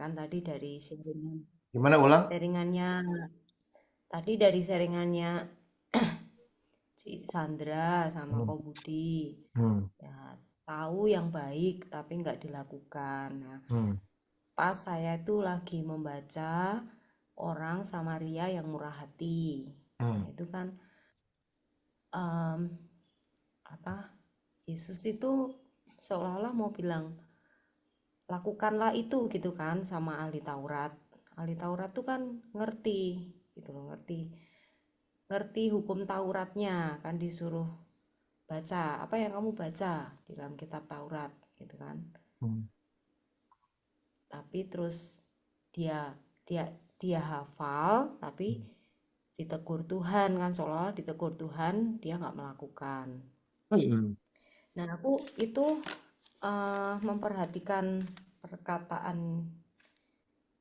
kan tadi dari Gimana ulang? sharingannya tadi dari sharingannya si Sandra sama Hmm. Ko Budi. Hmm. Ya, tahu yang baik tapi nggak dilakukan. Nah, Hmm. pas saya itu lagi membaca orang Samaria yang murah hati. Hmm. Nah, itu kan em, apa Yesus itu seolah-olah mau bilang lakukanlah itu gitu kan sama ahli Taurat. Ahli Taurat tuh kan ngerti gitu loh, ngerti ngerti hukum Tauratnya, kan disuruh baca apa yang kamu baca di dalam kitab Taurat gitu kan. Hmm. Tapi terus dia dia dia hafal tapi ditegur Tuhan, kan seolah-olah ditegur Tuhan, dia nggak melakukan. Hmm. Nah, aku itu memperhatikan perkataan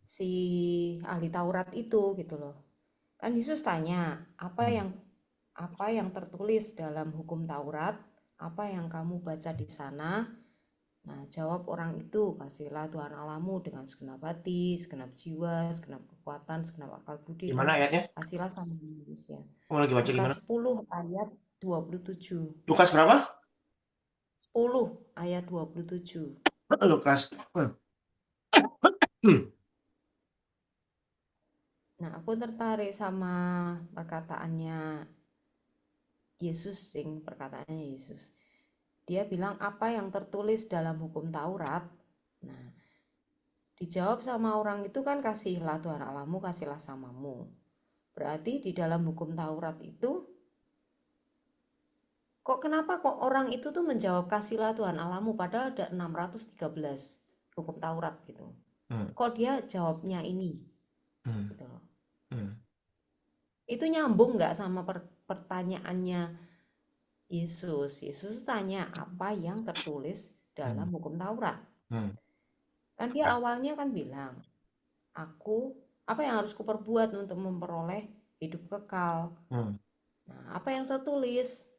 si ahli Taurat itu gitu loh. Kan Yesus tanya, Hmm. apa yang tertulis dalam hukum Taurat? Apa yang kamu baca di sana? Nah, jawab orang itu, kasihlah Tuhan Allahmu dengan segenap hati, segenap jiwa, segenap kekuatan, segenap akal budi, dan Gimana ayatnya? kasihlah sama manusia. Kamu lagi baca Lukas gimana? 10 ayat 27. Lukas berapa? 10 ayat 27. Lukas. Hmm. Nah, aku tertarik sama perkataannya Yesus, perkataannya Yesus. Dia bilang apa yang tertulis dalam hukum Taurat. Nah, dijawab sama orang itu kan kasihlah Tuhan Allahmu, kasihlah samamu. Berarti di dalam hukum Taurat itu kok orang itu tuh menjawab kasihlah Tuhan Allahmu padahal ada 613 hukum Taurat gitu. Hmm. Kok dia jawabnya ini Hmm. gitu loh. Hmm. Itu nyambung nggak sama pertanyaannya Yesus? Yesus tanya apa yang tertulis dalam Hmm. hukum Taurat. Hmm. Kan dia awalnya kan bilang, aku apa yang harus kuperbuat untuk memperoleh hidup kekal. Hmm. Nah, apa yang tertulis?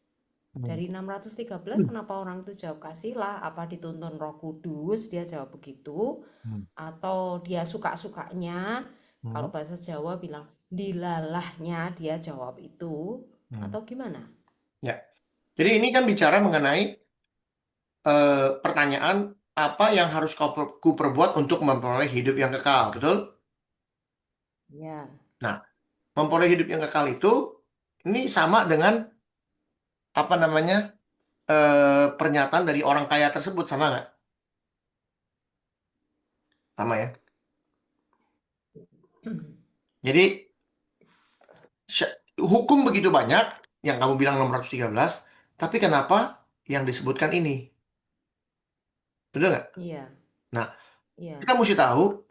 Hmm. Dari 613 Hmm. kenapa orang itu jawab kasihlah? Apa dituntun Roh Kudus dia jawab begitu? Hmm. Atau dia suka-sukanya? Kalau Hmm. bahasa Jawa bilang dilalahnya dia jawab itu, Hmm. atau gimana? Ya. Jadi ini kan bicara mengenai pertanyaan apa yang harus ku perbuat untuk memperoleh hidup yang kekal, betul? Ya, Nah, memperoleh hidup yang kekal itu ini sama dengan apa namanya pernyataan dari orang kaya tersebut sama nggak? Sama ya. Jadi hukum begitu banyak yang kamu bilang 613, tapi kenapa yang disebutkan ini? Betul nggak? iya, Nah, iya, kita mesti tahu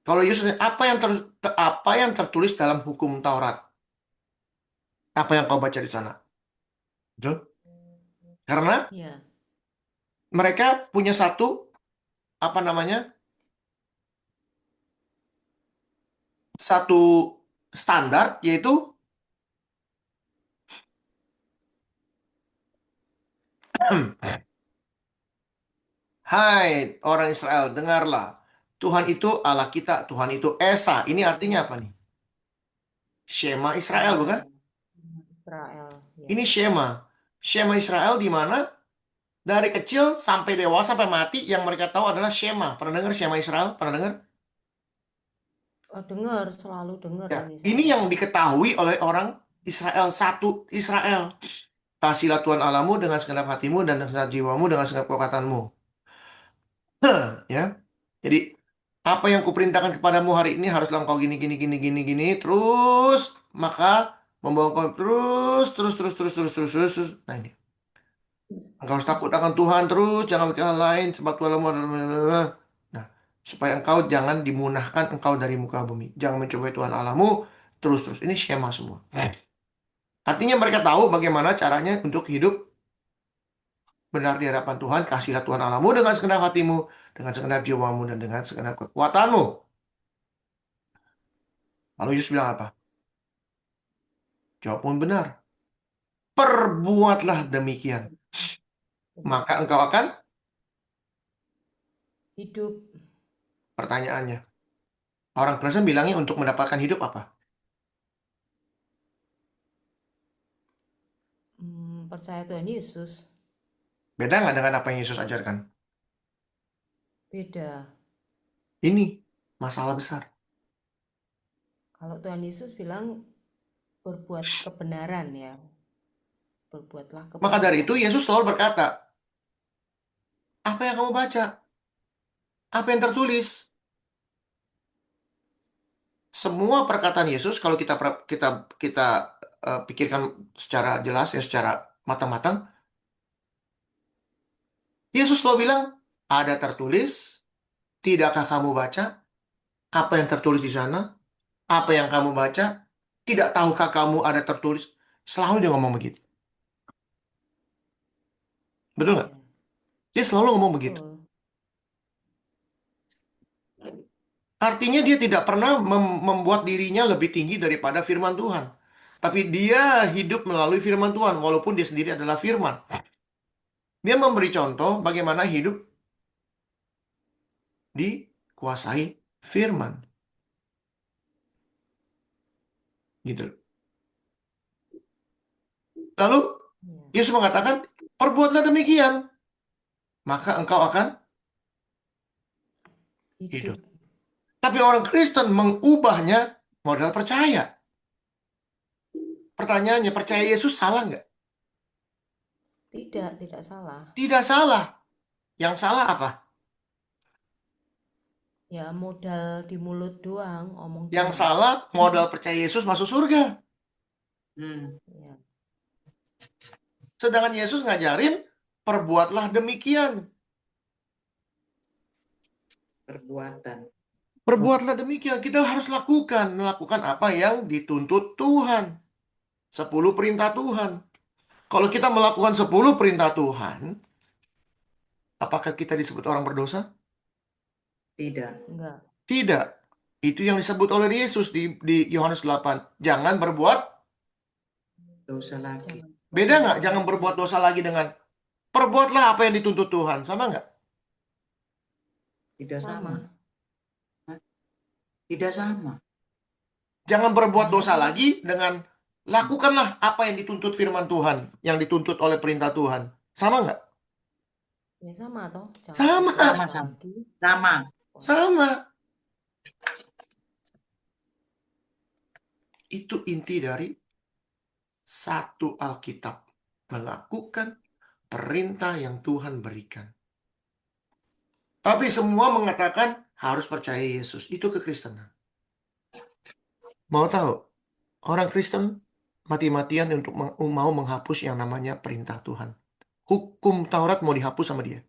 kalau Yesus apa yang tertulis dalam hukum Taurat? Apa yang kau baca di sana? Betul? Karena iya. mereka punya satu apa namanya? Satu standar yaitu hai orang Israel, dengarlah. Tuhan itu Allah kita, Tuhan itu Esa. Ini artinya apa nih? Shema Israel, bukan? Tuhan Israel, ya. Ini Shema. Shema Israel di mana dari kecil sampai dewasa sampai mati yang mereka tahu adalah Shema. Pernah dengar Shema Israel? Pernah dengar? Oh, dengar, selalu dengar Ya, ini ini saya. yang diketahui oleh orang Israel, satu Israel. Kasihlah Tuhan Allahmu dengan segenap hatimu dan dengan segenap jiwamu dengan segenap kekuatanmu. Ya. Jadi apa yang kuperintahkan kepadamu hari ini haruslah engkau gini gini gini gini gini terus maka membawa engkau terus terus terus terus terus terus terus terus. Nah ini engkau harus takut akan Tuhan terus jangan berkata lain sebab Tuhan adalah. Nah supaya engkau jangan dimunahkan engkau dari muka bumi jangan mencobai Tuhan Allahmu terus terus ini skema semua. Artinya mereka tahu bagaimana caranya untuk hidup benar di hadapan Tuhan. Kasihlah Tuhan Allahmu dengan segenap hatimu, dengan segenap jiwamu, dan dengan segenap kekuatanmu. Lalu Yesus bilang apa? Jawab pun benar. Perbuatlah demikian. Maka engkau akan Hidup. Pertanyaannya, orang Kristen bilangnya untuk mendapatkan hidup apa? Percaya Tuhan Yesus. Beda nggak dengan apa yang Yesus ajarkan? Beda. Ini masalah besar. Kalau Tuhan Yesus bilang berbuat kebenaran ya, berbuatlah Maka dari kebenaran. itu Yesus selalu berkata, apa yang kamu baca? Apa yang tertulis? Semua perkataan Yesus kalau kita pikirkan secara jelas ya, secara matang-matang, Yesus selalu bilang, ada tertulis, tidakkah kamu baca apa yang tertulis di sana? Apa yang kamu baca? Tidak tahukah kamu ada tertulis? Selalu dia ngomong begitu. Betul nggak? Ya, Dia selalu ngomong begitu. betul. Artinya dia tidak pernah membuat dirinya lebih tinggi daripada firman Tuhan. Tapi dia hidup melalui firman Tuhan, walaupun dia sendiri adalah firman. Dia memberi contoh bagaimana hidup dikuasai firman. Gitu. Lalu Ya, Yesus mengatakan, perbuatlah demikian, maka engkau akan hidup. hidup. Tapi orang Kristen mengubahnya modal percaya. Pertanyaannya, percaya Yesus salah nggak? Tidak salah. Tidak salah. Yang salah apa? Ya, modal di mulut doang, omong Yang doang. salah, modal percaya Yesus masuk surga. Ya, Sedangkan Yesus ngajarin, perbuatlah demikian. Perbuatan. Perbuatlah demikian. Kita harus melakukan apa yang dituntut Tuhan. 10 perintah Tuhan. Kalau kita melakukan 10 perintah Tuhan, apakah kita disebut orang berdosa? Tidak. enggak. Tidak. Itu yang disebut oleh Yesus di Yohanes 8. Jangan berbuat. Dosa lagi. Jangan Beda berbuat nggak? dosa Jangan lagi. berbuat dosa lagi dengan perbuatlah apa yang dituntut Tuhan. Sama nggak? Tidak sama. Sama. Tidak sama. Jangan berbuat dosa Sama. lagi dengan lakukanlah apa yang dituntut firman Tuhan. Yang dituntut oleh perintah Tuhan. Sama nggak? Ya sama toh. Jangan Sama. berbuat dosa Sama-sama. lagi. Sama. Sama. Itu inti dari satu Alkitab. Melakukan perintah yang Tuhan berikan. Tapi semua mengatakan harus percaya Yesus. Itu kekristenan. Mau tahu? Orang Kristen mati-matian untuk mau menghapus yang namanya perintah Tuhan. Hukum Taurat mau dihapus sama dia.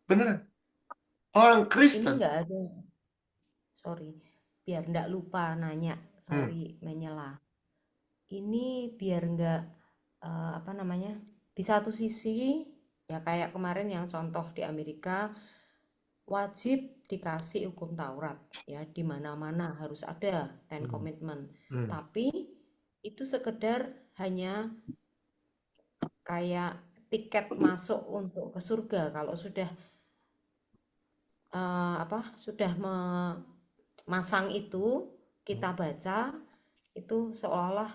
Beneran. Orang Ini Kristen. enggak ada. Sorry. Biar enggak lupa nanya. Hmm, Sorry menyela. Ini biar enggak apa namanya? Di satu sisi ya kayak kemarin yang contoh di Amerika wajib dikasih hukum Taurat ya di mana-mana harus ada Ten hmm, Commandment. hmm. Tapi itu sekedar hanya kayak tiket masuk untuk ke surga kalau sudah apa sudah memasang itu kita baca itu seolah-olah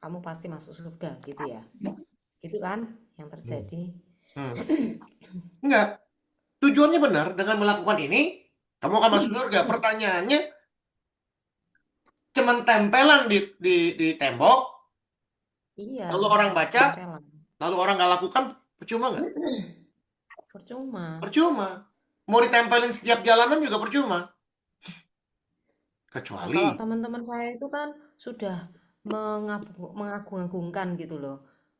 kamu pasti masuk surga gitu ya. Gitu kan yang Hmm, terjadi. hmm. Enggak. Tujuannya benar. Dengan melakukan ini, kamu akan masuk surga. Pertanyaannya, cuman tempelan di tembok, Iya, lalu orang baca, tempelan. lalu orang nggak lakukan, percuma nggak? Percuma. Percuma. Mau ditempelin setiap jalanan juga percuma. Nah, kalau Kecuali, teman-teman saya itu kan sudah mengagung-agungkan gitu loh.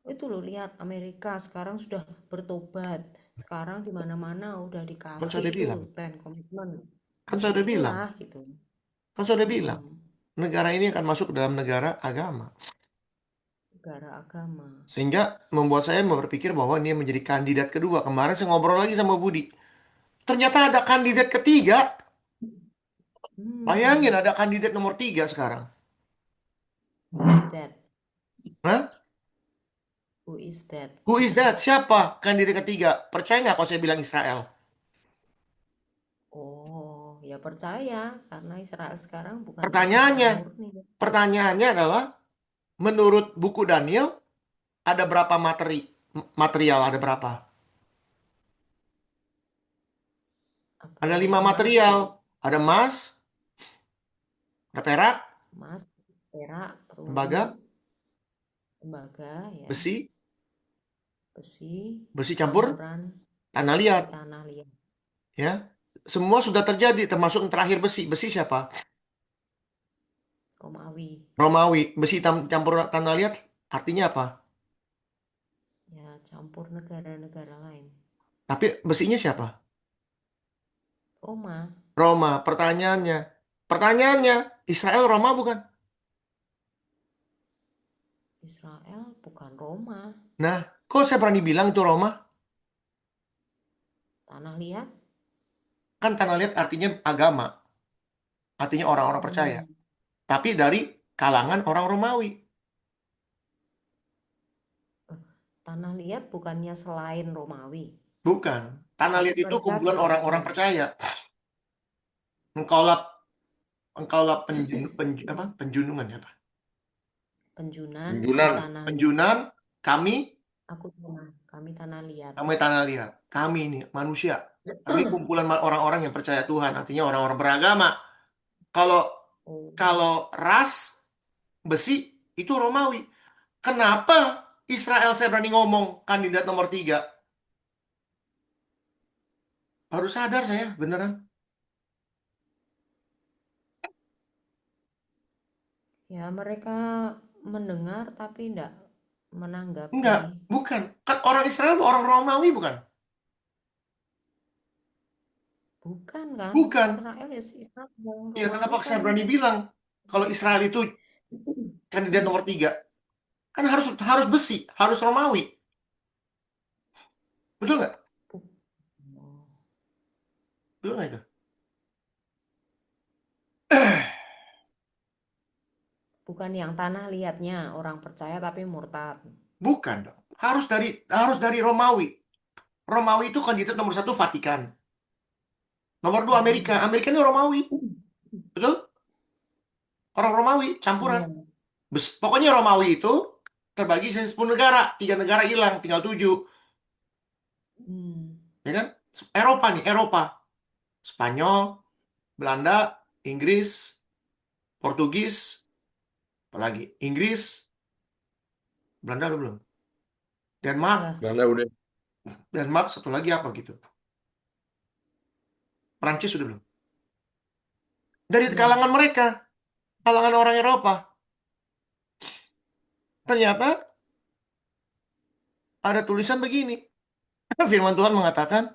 Itu loh lihat Amerika sekarang sudah bertobat. Sekarang di mana-mana udah kan dikasih saya udah itu bilang. Ten Commitment. Kan Ya saya udah bilang. itulah gitu. Kan saya udah bilang. Mm-mm. Negara ini akan masuk ke dalam negara agama. Negara agama. Sehingga membuat saya berpikir bahwa ini menjadi kandidat kedua. Kemarin saya ngobrol lagi sama Budi. Ternyata ada kandidat ketiga. Bayangin Hmm, ada kandidat nomor 3 sekarang. who is that? Hah? Who is that? Who is that? Siapa kandidat ketiga? Percaya nggak kalau saya bilang Israel? Oh, ya percaya karena Israel sekarang bukan Israel Pertanyaannya, murni. pertanyaannya adalah, menurut buku Daniel, ada berapa material? Ada berapa? Apa Ada itu? 5 Emas, material. Ada emas, ada perak, emas, perak, perunggu, tembaga, tembaga, ya, besi, besi, besi campur, campuran tanah besi liat. tanah liat. Ya, semua sudah terjadi, termasuk yang terakhir besi. Besi siapa? Romawi, Romawi. Besi campur tanah liat artinya apa? ya campur negara-negara lain. Tapi besinya siapa? Roma, Roma. Pertanyaannya, Israel Roma bukan? Israel bukan Roma, Nah, kok saya berani bilang itu Roma? tanah liat. Kan tanah liat artinya agama, artinya orang-orang percaya. Hmm, Tapi dari kalangan orang Romawi. tanah liat bukannya selain Romawi, Bukan. Tanah tapi liat itu mereka kumpulan orang-orang gabungan. percaya. Engkaulah engkaulah penjunungan ya, apa? Penjunan di Penjunan. tanah liat. Penjunan, kami Kami tanah liat. kami tanah liat. Kami ini manusia. Kami kumpulan orang-orang yang percaya Tuhan, artinya orang-orang beragama. Kalau Oh, kalau ras besi itu Romawi. Kenapa Israel saya berani ngomong kandidat nomor 3? Baru sadar saya, beneran. ya mereka mendengar tapi enggak Enggak, menanggapi. bukan. Kan orang Israel orang Romawi bukan? Bukan kan? Bukan. Israel ya Israel Ya, Romawi kenapa kan. saya berani bilang kalau Israel itu kandidat nomor 3? Kan harus harus besi, harus Romawi. Betul nggak? Bu- oh, Betul nggak itu? Bukan yang tanah liatnya orang percaya tapi murtad. Bukan dong. Harus dari Romawi. Romawi itu kandidat nomor 1 Vatikan. Nomor 2 Amerika. Hmm. Amerika ini Romawi. Betul? Orang Romawi, campuran. Iya. Pokoknya Romawi itu terbagi jadi 10 negara. 3 negara hilang, tinggal 7. Hmm. Ya kan? Eropa nih, Eropa. Spanyol, Belanda, Inggris, Portugis, apalagi Inggris, Belanda udah belum? Denmark, Ya. Belanda udah. Denmark satu lagi apa gitu? Prancis udah belum? Dari Belum. kalangan mereka, kalangan orang Eropa, ternyata ada tulisan begini. Firman Tuhan mengatakan,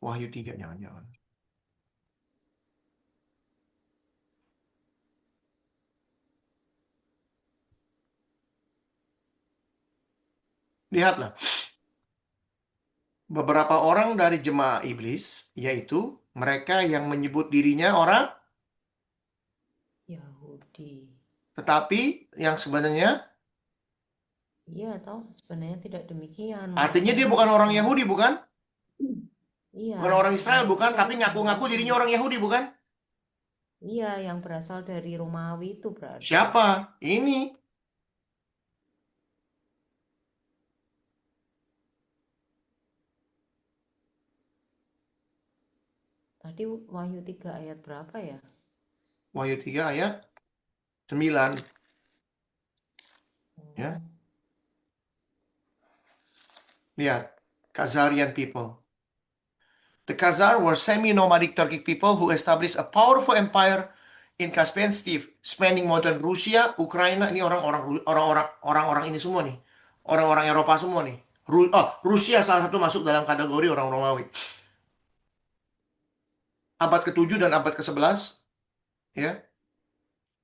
Wahyu 3 jangan-jangan. Lihatlah, beberapa orang dari jemaah iblis, yaitu mereka yang menyebut dirinya orang, Yahudi. tetapi yang sebenarnya Iya toh sebenarnya tidak demikian. artinya Mereka dia bukan orang yang Yahudi, bukan? iya, Bukan orang Israel, mereka bukan? Tapi yang ngaku-ngaku dirinya orang Yahudi, bukan? iya yang berasal dari Romawi itu berarti. Siapa? Ini. Tadi Wahyu 3 ayat berapa ya? Wahyu 3 ayat 9. Ya. Oh, Lihat. Khazarian people. The Khazar were semi-nomadic Turkic people who established a powerful empire in Caspian Sea, spanning modern Rusia, Ukraina. Ini orang-orang ini semua nih. Orang-orang Eropa semua nih. Rusia salah satu masuk dalam kategori orang Romawi. Abad ke-7 dan abad ke-11, ya.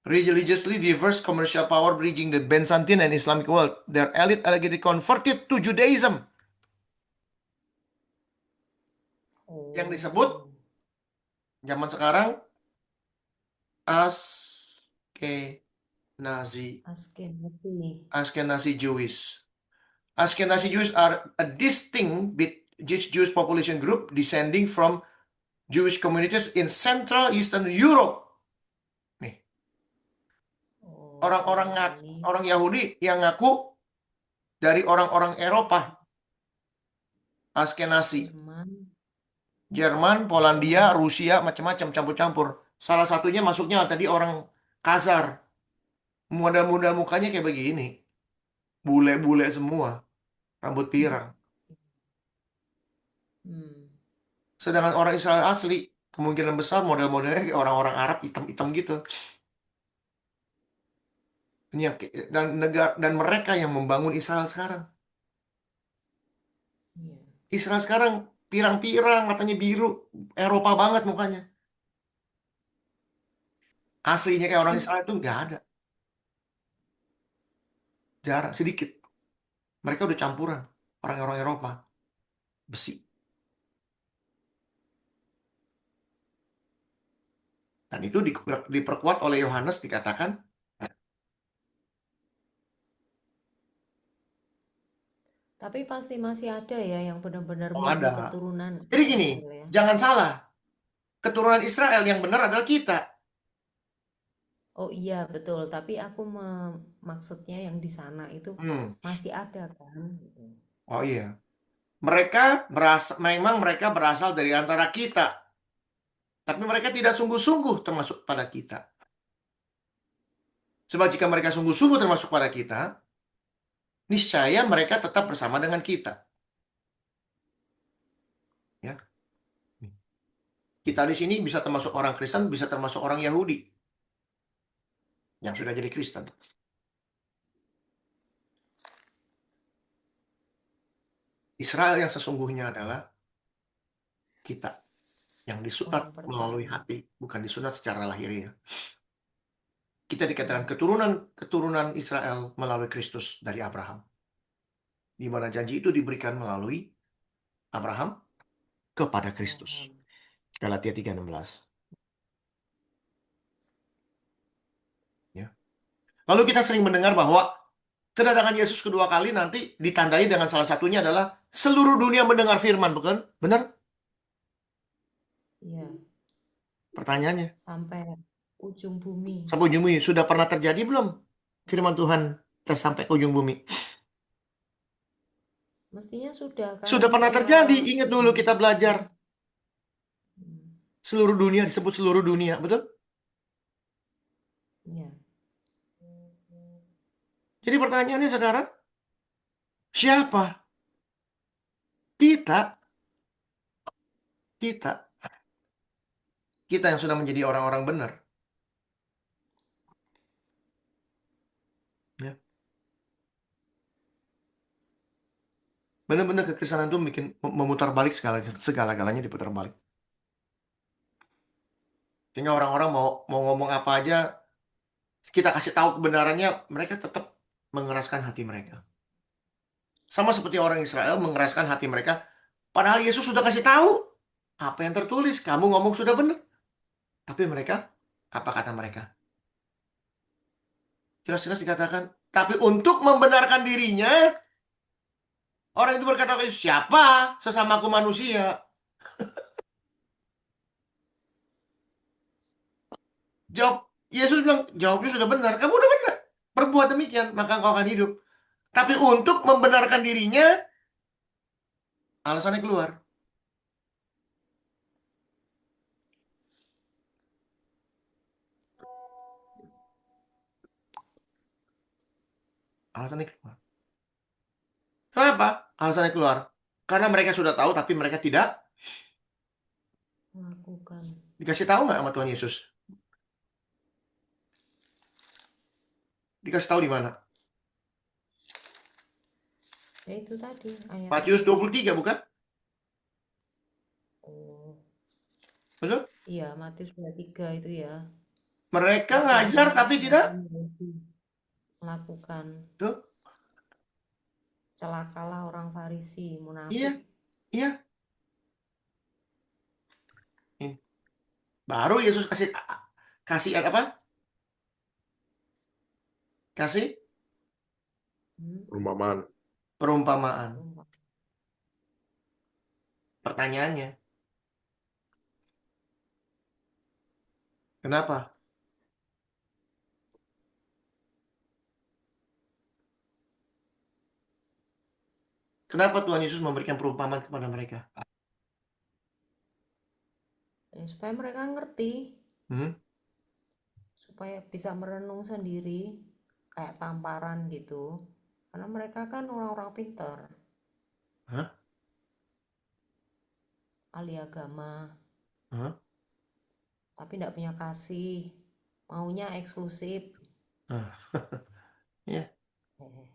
Religiously diverse commercial power bridging the Byzantine and Islamic world. Their elite allegedly converted to Judaism. yang disebut Oh, zaman sekarang Ashkenazi. Ashkenazi. Ashkenazi Jewish. Ashkenazi Jews are a distinct Jewish population group descending from Jewish communities in Central Eastern Europe. Nih, Oh, orang ini Yahudi yang ngaku dari orang-orang Eropa, Ashkenazi, Jerman, Polandia, Rusia, macam-macam campur-campur. Salah satunya masuknya tadi orang Khazar. Model-model mukanya kayak begini. Bule-bule semua, rambut pirang. Hmm. Sedangkan orang Israel asli, kemungkinan besar model-modelnya kayak orang-orang Arab hitam-hitam gitu. Dan mereka yang membangun Israel sekarang. Iya. Israel sekarang pirang-pirang, matanya biru, Eropa banget mukanya. Aslinya kayak orang Israel itu nggak ada. Jarang, sedikit. Mereka udah campuran. Orang-orang Eropa. Besi. Dan itu diperkuat oleh Yohanes dikatakan, Tapi pasti masih ada ya yang benar-benar oh murni ada. keturunan Jadi gini, Israel ya. jangan salah. Keturunan Israel yang benar adalah kita. Oh iya betul, tapi aku maksudnya yang di sana itu Hmm. masih ada kan? Gitu. Oh iya. Memang mereka berasal dari antara kita. Tapi mereka tidak sungguh-sungguh termasuk pada kita. Sebab jika mereka sungguh-sungguh termasuk pada kita, niscaya mereka tetap bersama dengan kita. Ya. Kita di sini bisa termasuk orang Kristen, bisa termasuk orang Yahudi yang sudah jadi Kristen. Israel yang sesungguhnya adalah kita yang disunat Orang melalui percaya. hati, bukan disunat secara lahiriah. Kita dikatakan Hmm. keturunan Israel melalui Kristus dari Abraham. Di mana janji itu diberikan melalui Abraham kepada Kristus. Abraham. Galatia 3:16. Ya. Lalu kita sering mendengar bahwa kedatangan Yesus kedua kali nanti ditandai dengan salah satunya adalah seluruh dunia mendengar firman, bukan? Benar? Iya, Pertanyaannya. sampai ujung bumi. Sampai ujung bumi. Sudah pernah terjadi belum? Firman Tuhan sampai ke ujung bumi. Mestinya sudah kan Sudah pernah terjadi. setelah Ingat dulu kita belajar. Hmm. Seluruh dunia disebut seluruh dunia. Betul? Iya. Jadi pertanyaannya sekarang, siapa? Kita. Kita. Kita yang sudah menjadi orang-orang benar. Ya. Benar-benar kekristenan itu bikin memutar balik segala-galanya diputar balik. Sehingga orang-orang mau ngomong apa aja, kita kasih tahu kebenarannya, mereka tetap mengeraskan hati mereka. Sama seperti orang Israel mengeraskan hati mereka, padahal Yesus sudah kasih tahu apa yang tertulis. Kamu ngomong sudah benar. Tapi mereka, apa kata mereka? Jelas-jelas dikatakan, tapi untuk membenarkan dirinya, orang itu berkata, siapa sesamaku manusia? Jawab, Yesus bilang, jawabnya sudah benar. Kamu udah benar. Berbuat demikian, maka engkau akan hidup. Tapi untuk membenarkan dirinya, alasannya keluar. Alasannya keluar. Kenapa? Alasannya keluar. Karena mereka sudah tahu, tapi mereka tidak Melakukan. dikasih tahu nggak sama Tuhan Yesus? Dikasih tahu di mana? Ya itu tadi ayat Matius tadi. 23, bukan? Oh, Betul? iya Matius 23 itu ya. Mereka Tapi ngajar, tapi tidak. melakukan. Tuh. Celakalah orang Farisi, Iya, munafik. iya. Baru Yesus kasih kasih apa? Kasih Hmm, Perumpamaan. perumpamaan. lupa. Pertanyaannya, kenapa? Kenapa Tuhan Yesus memberikan perumpamaan kepada mereka? Ya, supaya mereka ngerti, Hmm? supaya bisa merenung sendiri, kayak tamparan gitu. Karena mereka kan orang-orang pinter, Hah? ahli agama, Hah? tapi tidak punya kasih, maunya eksklusif. Hah? Ya, Eh,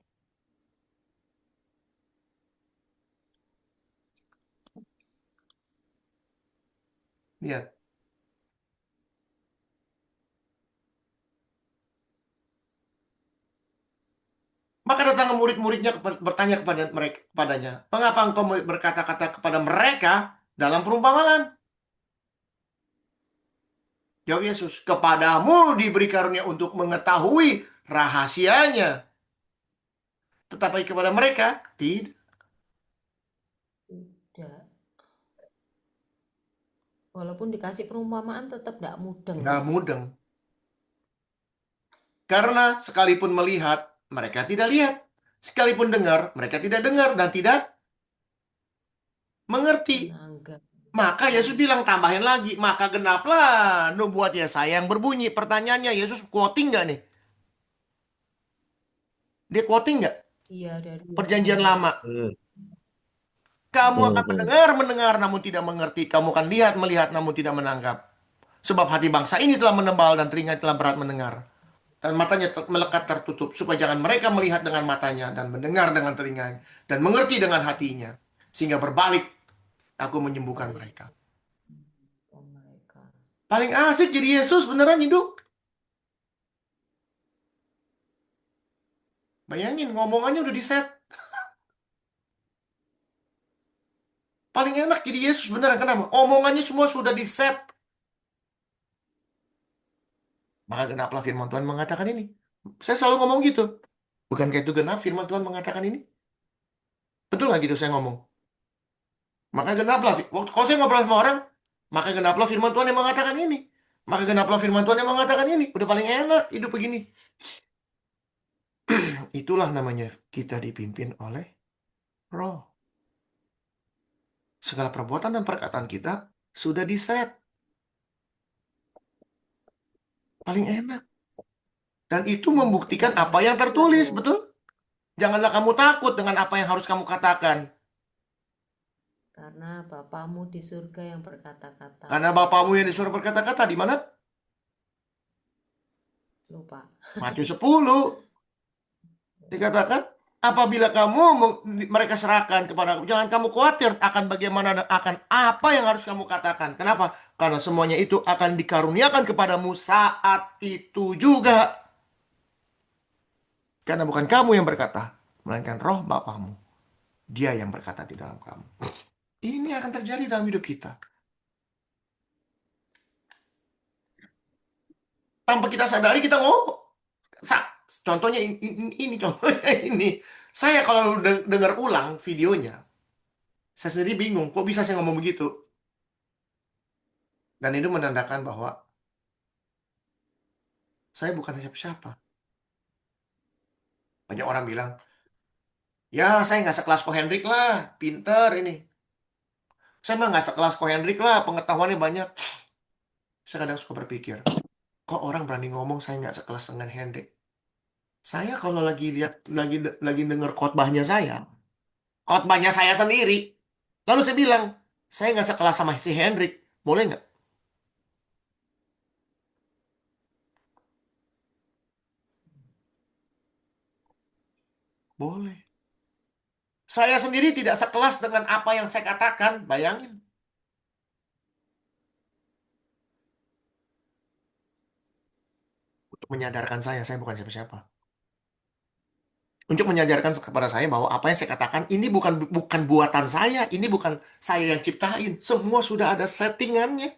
lihat. Maka datang murid-muridnya bertanya kepada mereka kepadanya, "Mengapa engkau berkata-kata kepada mereka dalam perumpamaan?" Jawab Yesus, "Kepadamu diberi karunia untuk mengetahui rahasianya, tetapi kepada mereka tidak." tidak. Walaupun dikasih perumpamaan tetap tidak mudeng. Nggak mudeng. Karena sekalipun melihat, mereka tidak lihat. Sekalipun dengar, mereka tidak dengar dan tidak mengerti. Menanggap. Maka Yesus bilang, tambahin lagi, maka genaplah nubuat Yesaya yang berbunyi. Pertanyaannya, Yesus quoting nggak nih? Dia quoting nggak? Iya, dari Perjanjian Yesaya. lama. Hmm. Kamu akan Hmm. mendengar namun tidak mengerti. Kamu akan lihat, melihat namun tidak menangkap. Sebab hati bangsa ini telah menebal dan telinga telah berat mendengar. Dan matanya melekat tertutup. Supaya jangan mereka melihat dengan matanya dan mendengar dengan telinganya. Dan mengerti dengan hatinya. Sehingga berbalik, aku menyembuhkan Balik mereka. ke mereka. Paling asik jadi Yesus beneran hidup. Bayangin, ngomongannya udah di set. Paling enak jadi Yesus beneran. Kenapa? Omongannya semua sudah di set. Maka genaplah firman Tuhan mengatakan ini. Saya selalu ngomong gitu. Bukan kayak itu genap firman Tuhan mengatakan ini. Betul nggak gitu saya ngomong? Maka genaplah. Kalau saya ngobrol sama orang, maka genaplah firman Tuhan yang mengatakan ini. Maka genaplah firman Tuhan yang mengatakan ini. Udah paling enak hidup begini. Itulah namanya kita dipimpin oleh Roh. Segala perbuatan dan perkataan kita sudah diset. Paling enak. Dan itu membuktikan apa yang tertulis, betul? Janganlah kamu takut dengan apa yang harus kamu katakan. Karena Bapamu di surga yang berkata-kata. Karena Bapamu yang disuruh berkata-kata di mana? Lupa. Matius 10. Dikatakan, apabila kamu mereka serahkan kepada aku, jangan kamu khawatir akan bagaimana dan akan apa yang harus kamu katakan. Kenapa? Karena semuanya itu akan dikaruniakan kepadamu saat itu juga. Karena bukan kamu yang berkata, melainkan roh Bapamu. Dia yang berkata di dalam kamu. Ini akan terjadi dalam hidup kita. Tanpa kita sadari kita ngomong. Contohnya ini contohnya ini. Saya kalau dengar ulang videonya, saya sendiri bingung, kok bisa saya ngomong begitu? Dan itu menandakan bahwa saya bukan siapa-siapa. Banyak orang bilang, ya saya nggak sekelas Ko Hendrik lah, pinter ini. Saya mah nggak sekelas Ko Hendrik lah, pengetahuannya banyak. Saya kadang suka berpikir, kok orang berani ngomong saya nggak sekelas dengan Hendrik? Saya kalau lagi lihat, lagi dengar khotbahnya saya sendiri, lalu saya bilang, saya nggak sekelas sama si Hendrik, boleh nggak? Boleh. Saya sendiri tidak sekelas dengan apa yang saya katakan. Bayangin. Untuk menyadarkan saya bukan siapa-siapa. Untuk menyadarkan kepada saya bahwa apa yang saya katakan ini bukan buatan saya. Ini bukan saya yang ciptain. Semua sudah ada settingannya.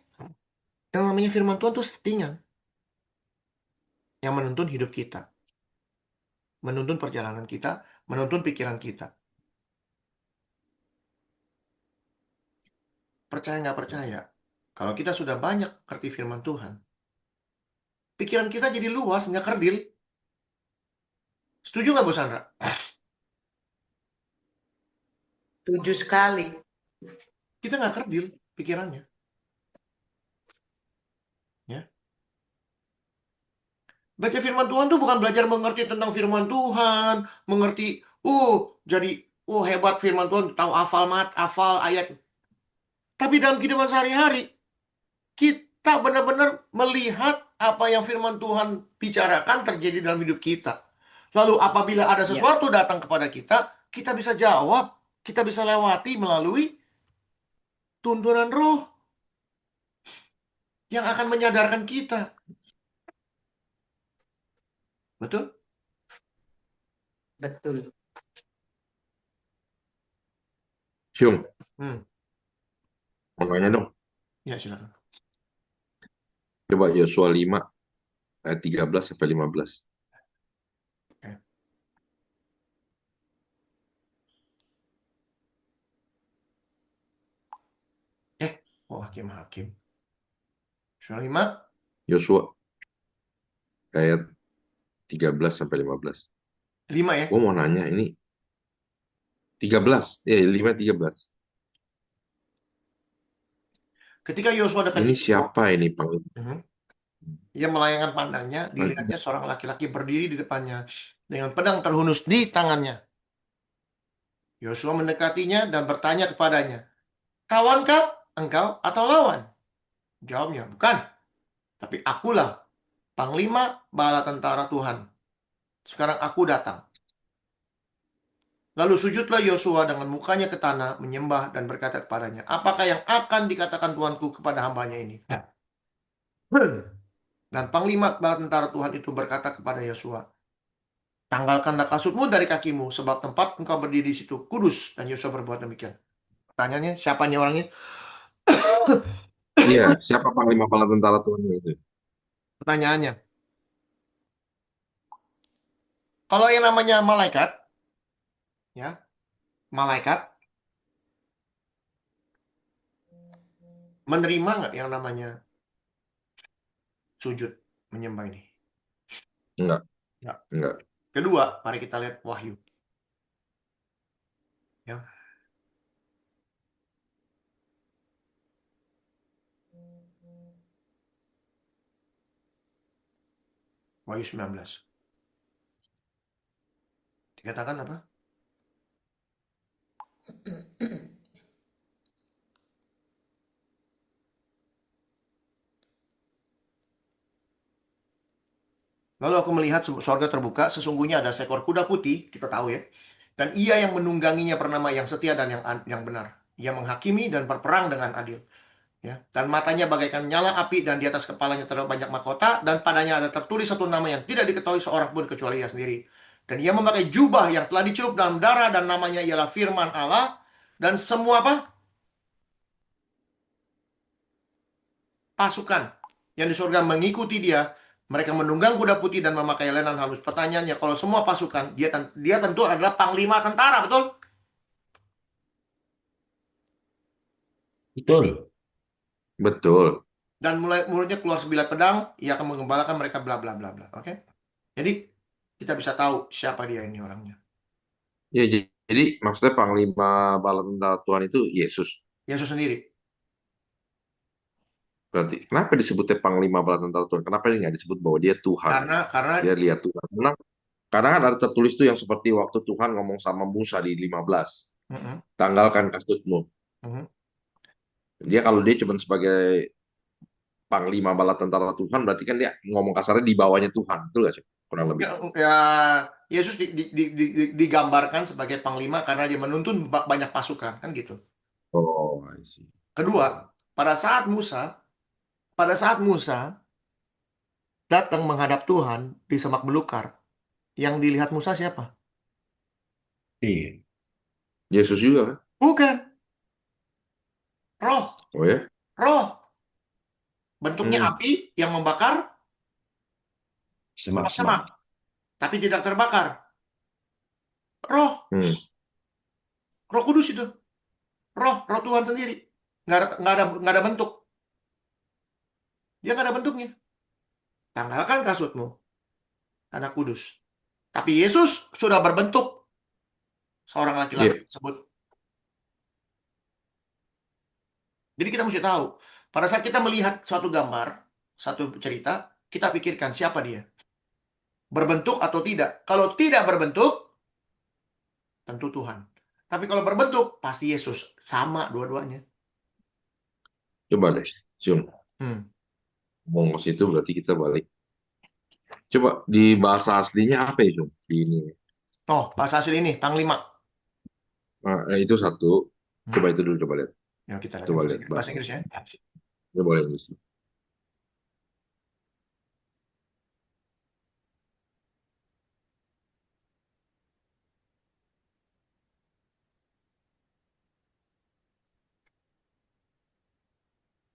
Yang namanya firman Tuhan itu settingan yang menuntun hidup kita, menuntun perjalanan kita, menuntun pikiran kita. Percaya nggak percaya, kalau kita sudah banyak ngerti firman Tuhan, pikiran kita jadi luas, nggak kerdil. Setuju nggak Bu Sandra? Setuju sekali. Kita nggak kerdil pikirannya. Ya. Baca firman Tuhan tuh bukan belajar mengerti tentang firman Tuhan, mengerti, jadi, hebat firman Tuhan, tahu hafal ayat. Tapi dalam kehidupan sehari-hari, kita benar-benar melihat apa yang firman Tuhan bicarakan terjadi dalam hidup kita. Lalu apabila ada Ya, sesuatu datang kepada kita, kita bisa jawab, kita bisa lewati melalui tuntunan roh yang akan menyadarkan kita. Betul? betul. Syung, Hmm. mau nanya dong. Ya, silakan. Coba Yosua 5 ayat 13 sampai 15. Oke. Hakim. Surah 5. Yosua ayat 13 sampai 15. 5 ya. Gue mau nanya ini 13, 5 13. Ketika Yosua dekat Ini Yeriko, siapa ini Panglima? ia melayangkan pandangnya, dilihatnya seorang laki-laki berdiri di depannya dengan pedang terhunus di tangannya. Yosua mendekatinya dan bertanya kepadanya, "Kawankah engkau atau lawan?" Jawabnya, "Bukan, tapi akulah panglima bala tentara Tuhan. Sekarang aku datang." Lalu sujudlah Yosua dengan mukanya ke tanah, menyembah dan berkata kepadanya, "Apakah yang akan dikatakan Tuanku kepada hambanya ini?" Dan panglima bala tentara Tuhan itu berkata kepada Yosua, "Tanggalkanlah kasutmu dari kakimu, sebab tempat engkau berdiri di situ kudus." Dan Yosua berbuat demikian. Pertanyaannya, siapa nih orangnya? Iya, siapa Panglima Bala Tentara Tuhan itu? Pertanyaannya, kalau yang namanya malaikat, ya, malaikat menerima nggak yang namanya sujud menyembah ini? Enggak, Ya. enggak. Kedua, mari kita lihat Wahyu. Ya. Wahyu 19. Dikatakan apa? Lalu aku melihat sorga terbuka, sesungguhnya ada seekor kuda putih, kita tahu ya. Dan ia yang menungganginya bernama yang setia dan yang benar. Ia menghakimi dan berperang dengan adil. Ya. Dan matanya bagaikan nyala api, dan di atas kepalanya terdapat banyak mahkota, dan padanya ada tertulis satu nama yang tidak diketahui seorang pun kecuali ia sendiri. Dan ia memakai jubah yang telah dicelup dalam darah, dan namanya ialah Firman Allah. Dan semua apa? Pasukan yang di surga mengikuti dia. Mereka menunggang kuda putih dan memakai lenan halus. Pertanyaannya, kalau semua pasukan, dia tentu adalah panglima tentara, betul? Betul. Betul. Dan mulutnya keluar sebilah pedang, ia akan menggembalakan mereka, bla bla bla bla. Oke? Jadi kita bisa tahu siapa dia ini orangnya. Ya, jadi maksudnya Panglima Bala Tentara Tuhan itu Yesus. Yesus sendiri. Berarti kenapa disebutnya Panglima Bala Tentara Tuhan? Kenapa dia nggak disebut bahwa dia Tuhan? Karena Dia lihat Tuhan. Karena kan ada tertulis tuh yang seperti waktu Tuhan ngomong sama Musa di 15. Mm-mm, Tanggalkan kasutmu. mm-mm. Kalau dia cuma sebagai Panglima Bala Tentara Tuhan, berarti kan dia ngomong kasarnya di bawahnya Tuhan. Betul nggak sih? Kurang lebih. Ya, Yesus digambarkan sebagai panglima karena dia menuntun banyak pasukan, kan gitu. Oh, I see. Kedua, pada saat Musa datang menghadap Tuhan di semak belukar, yang dilihat Musa siapa? Iya. Yesus juga kan? Bukan. Roh. Oh ya? Roh. Bentuk bentuknya api yang membakar Semak-semak. semak, tapi tidak terbakar. Roh, Hmm. Roh Kudus itu. Roh Tuhan sendiri. Nggak ada bentuk. Dia nggak ada bentuknya. Tanggalkan kasutmu, anak kudus. Tapi Yesus sudah berbentuk seorang laki-laki Iya. tersebut. Jadi kita mesti tahu, pada saat kita melihat suatu gambar, satu cerita, kita pikirkan siapa dia. Berbentuk atau tidak. Kalau tidak berbentuk, tentu Tuhan. Tapi kalau berbentuk, pasti Yesus. Sama dua-duanya. Coba deh, Jun. Hmm. Ngomong ke situ berarti kita balik. Coba di bahasa aslinya apa ya, Jun? Di ini. Oh, bahasa asli ini, Panglima. Nah, itu satu. Coba itu dulu, coba lihat. Ya, kita lihat Coba bahasa lihat Inggris, bahasa bahasa. Inggris ya. Coba lihat di sini.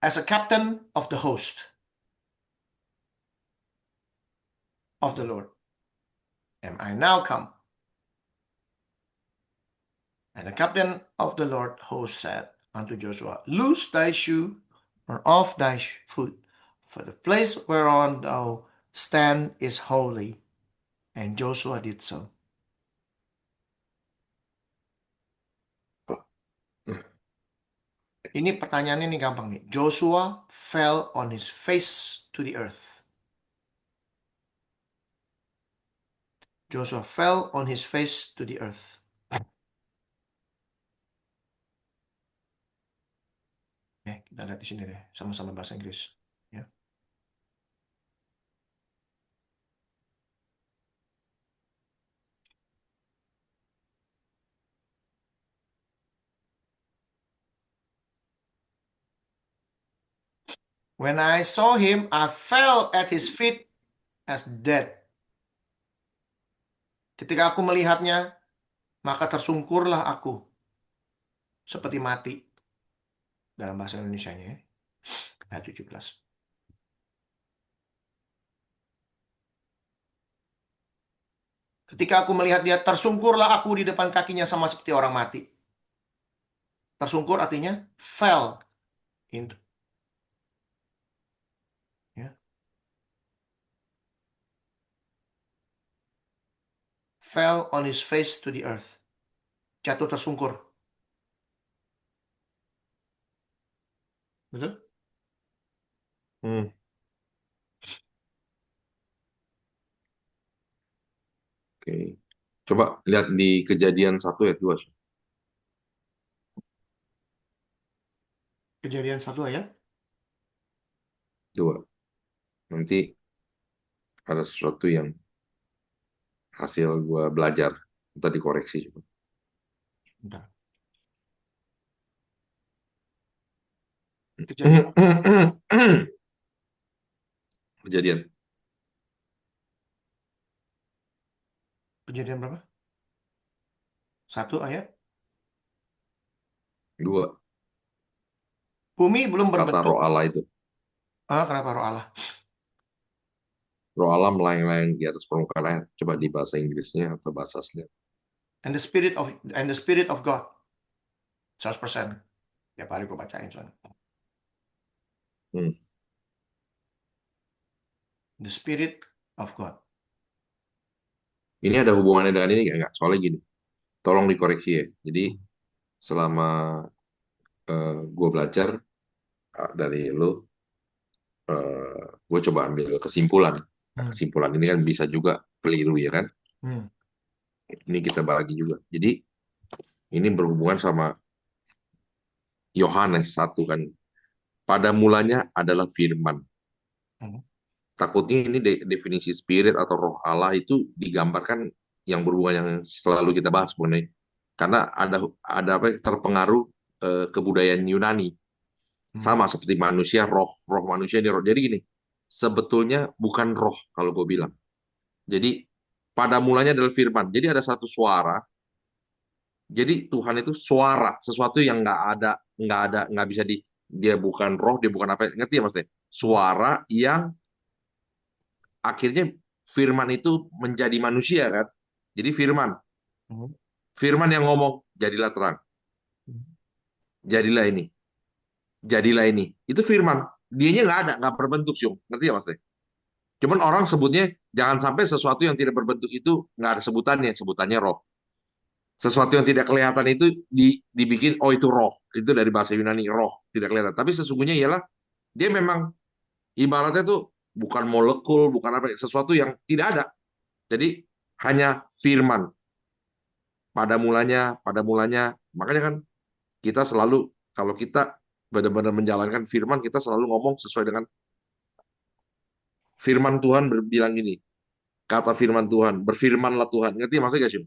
As a captain of the host of the Lord, am I now come? And the captain of the Lord host said unto Joshua, Loose thy shoe from off thy foot, for the place whereon thou stand is holy. And Joshua did so. Ini pertanyaannya nih gampang nih. Joshua fell on his face to the earth. Joshua fell on his face to the earth. Kita lihat di sini deh, sama-sama bahasa Inggris. Ya. When I saw him, I fell at his feet as dead. Ketika aku melihatnya, maka tersungkurlah aku seperti mati. Dalam bahasa Indonesianya ya. Ayat 17. Ketika aku melihat dia, tersungkurlah aku di depan kakinya sama seperti orang mati. Tersungkur artinya fell into. Ya. Fell on his face to the earth. Jatuh tersungkur. Betul? Hmm. Oke. Coba lihat di Kejadian 1 ayat 2. Kejadian 1 ayat. 2. Nanti ada sesuatu yang hasil gua belajar. Ntar dikoreksi coba. Bentar. Kejadian, Kejadian. kejadian berapa? 1 ayat. 2. Bumi belum Kata berbentuk. roh Allah itu. Kenapa roh Allah? Roh Allah melayang-layang di atas permukaan air. Coba di bahasa Inggrisnya atau bahasa asli. And the spirit of God. 100%. Tiap hari gue bacain soalnya. Hmm. The spirit of God. Ini ada hubungannya dengan ini nggak? Soalnya gini. Tolong dikoreksi ya. Jadi selama gue belajar dari lu, gue coba ambil kesimpulan. Nah, kesimpulan ini kan bisa juga keliru ya kan? Ini kita bagi juga. Jadi ini berhubungan sama Yohanes 1 kan. Pada mulanya adalah firman. Takutnya ini definisi spirit atau roh Allah itu digambarkan yang berhubungan yang selalu kita bahas mengenai karena ada apa terpengaruh kebudayaan Yunani. Sama seperti manusia, roh manusia ini roh. Jadi gini, sebetulnya bukan roh kalau gue bilang. Jadi pada mulanya adalah firman. Jadi ada satu suara. Jadi Tuhan itu suara, sesuatu yang nggak bisa dia bukan roh, dia bukan apa, ngerti ya Mas? Suara yang akhirnya firman itu menjadi manusia kan. Jadi firman, Hmm. firman yang ngomong, jadilah terang, jadilah ini, jadilah ini. Itu firman. Dianya nggak ada, nggak berbentuk, Syung. Ngerti ya Mas? Cuman orang sebutnya, jangan sampai sesuatu yang tidak berbentuk itu nggak ada sebutannya, sebutannya roh. Sesuatu yang tidak kelihatan itu dibikin, oh itu roh. Itu dari bahasa Yunani, roh, tidak kelihatan. Tapi sesungguhnya ialah, dia memang ibaratnya tuh bukan molekul, bukan apa, sesuatu yang tidak ada. Jadi hanya firman. Pada mulanya, makanya kan kita selalu, kalau kita benar-benar menjalankan firman, kita selalu ngomong sesuai dengan firman Tuhan berbilang gini, kata firman Tuhan, berfirmanlah Tuhan. Ngerti maksudnya gak sih?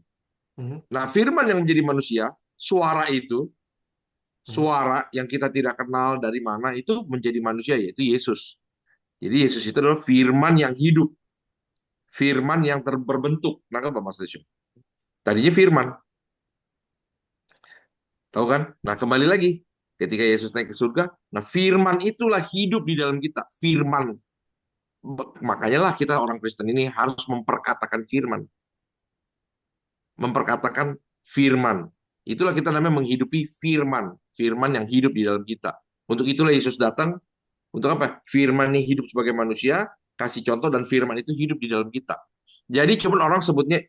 Hmm. Nah, firman yang menjadi manusia, suara itu, suara yang kita tidak kenal dari mana, itu menjadi manusia, yaitu Yesus. Jadi Yesus itu adalah firman yang hidup, firman yang berbentuk. Nah, apa Mas Desyo? Tadinya firman, tahu kan? Nah, kembali lagi, ketika Yesus naik ke surga, nah firman itulah hidup di dalam kita, firman. Makanya lah kita orang Kristen ini harus memperkatakan firman. Memperkatakan firman. Itulah kita namanya menghidupi firman. Firman yang hidup di dalam kita. Untuk itulah Yesus datang. Untuk apa? Firman ini hidup sebagai manusia, kasih contoh, dan firman itu hidup di dalam kita. Jadi cuma orang sebutnya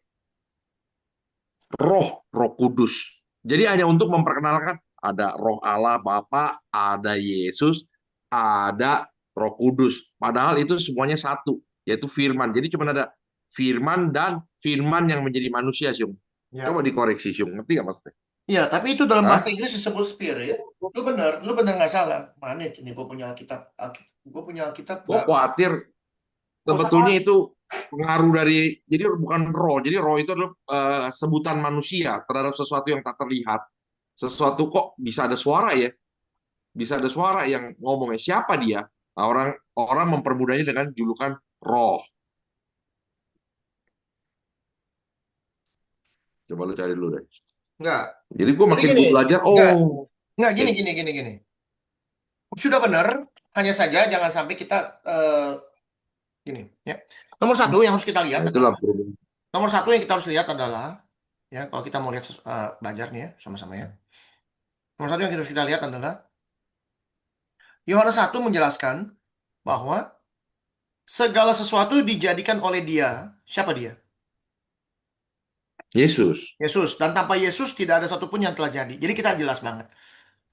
roh, roh kudus. Jadi hanya untuk memperkenalkan ada roh Allah Bapa, ada Yesus, ada roh kudus. Padahal itu semuanya satu, yaitu firman. Jadi cuma ada firman dan firman yang menjadi manusia, Syung. Ya. Coba dikoreksi, Syung. Ngerti nggak maksudnya? Ya, tapi itu dalam Hah? bahasa Inggris disebut spirit. Lu bener nggak salah. Mana ini gue punya Alkitab, gue punya Alkitab. Gue khawatir Nggak usah sebetulnya itu pengaruh dari, jadi bukan roh. Jadi roh itu adalah sebutan manusia terhadap sesuatu yang tak terlihat. Sesuatu kok bisa ada suara ya? Bisa ada suara yang ngomongnya, siapa dia? Nah, orang mempermudahnya dengan julukan roh. Coba lu cari dulu deh. Enggak. Jadi gue Jadi makin gini, gue belajar, enggak. oh, Enggak, gini. Sudah benar, hanya saja jangan sampai kita gini, ya. Nomor satu yang harus kita lihat nah itulah adalah, nomor satu yang kita harus lihat adalah, ya, kalau kita mau lihat belajar nih ya, sama-sama ya. Nomor satu yang harus kita lihat adalah Yohanes 1 menjelaskan bahwa segala sesuatu dijadikan oleh Dia. Siapa Dia? Yesus. Yesus. Dan tanpa Yesus tidak ada satupun yang telah jadi. Jadi kita jelas banget.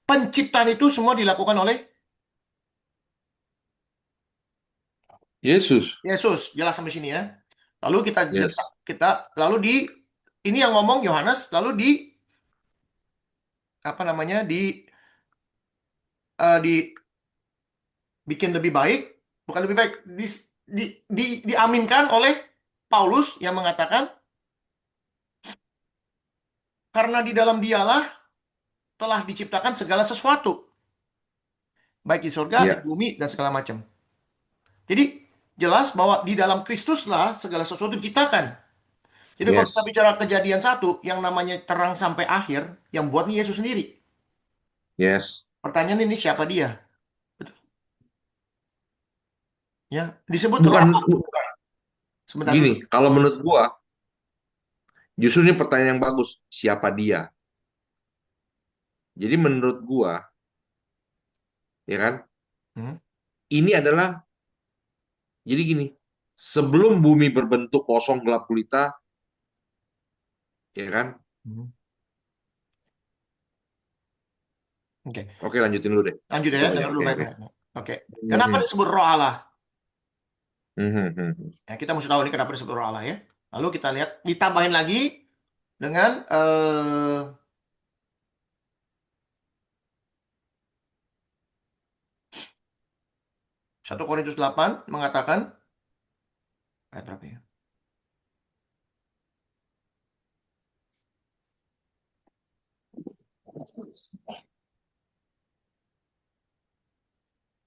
Penciptaan itu semua dilakukan oleh Yesus. Yesus. Jelas sampai sini ya. Lalu Yes. lalu ini yang ngomong Yohanes, lalu apa namanya, bikin lebih baik, bukan lebih baik, diaminkan oleh Paulus yang mengatakan karena di dalam Dialah telah diciptakan segala sesuatu, baik di surga, di Iya. bumi, dan segala macam. Jadi jelas bahwa di dalam Kristuslah segala sesuatu diciptakan. Jadi kalau Yes. kita bicara Kejadian 1 yang namanya terang sampai akhir, yang buat nih Yesus sendiri. Yes. Pertanyaan ini siapa Dia? Ya, disebut Bukan, roh. Sebentar dulu. gini, kalau menurut gua, justru ini pertanyaan yang bagus. Siapa dia? Jadi menurut gua, ya kan, Hmm. ini adalah, jadi gini, sebelum bumi berbentuk kosong gelap gulita, ya kan? Hmm. Oke. Oke, lanjutin dulu deh. Lanjut ya, Coba ya. dengar dulu Oke, oke. baik-baik. Oke. Kenapa disebut roh Allah? Ya, kita mesti tahu nih kenapa disebut roh Allah ya. Lalu kita lihat, ditambahin lagi dengan 1 Korintus 8 mengatakan, ayat berapa ya?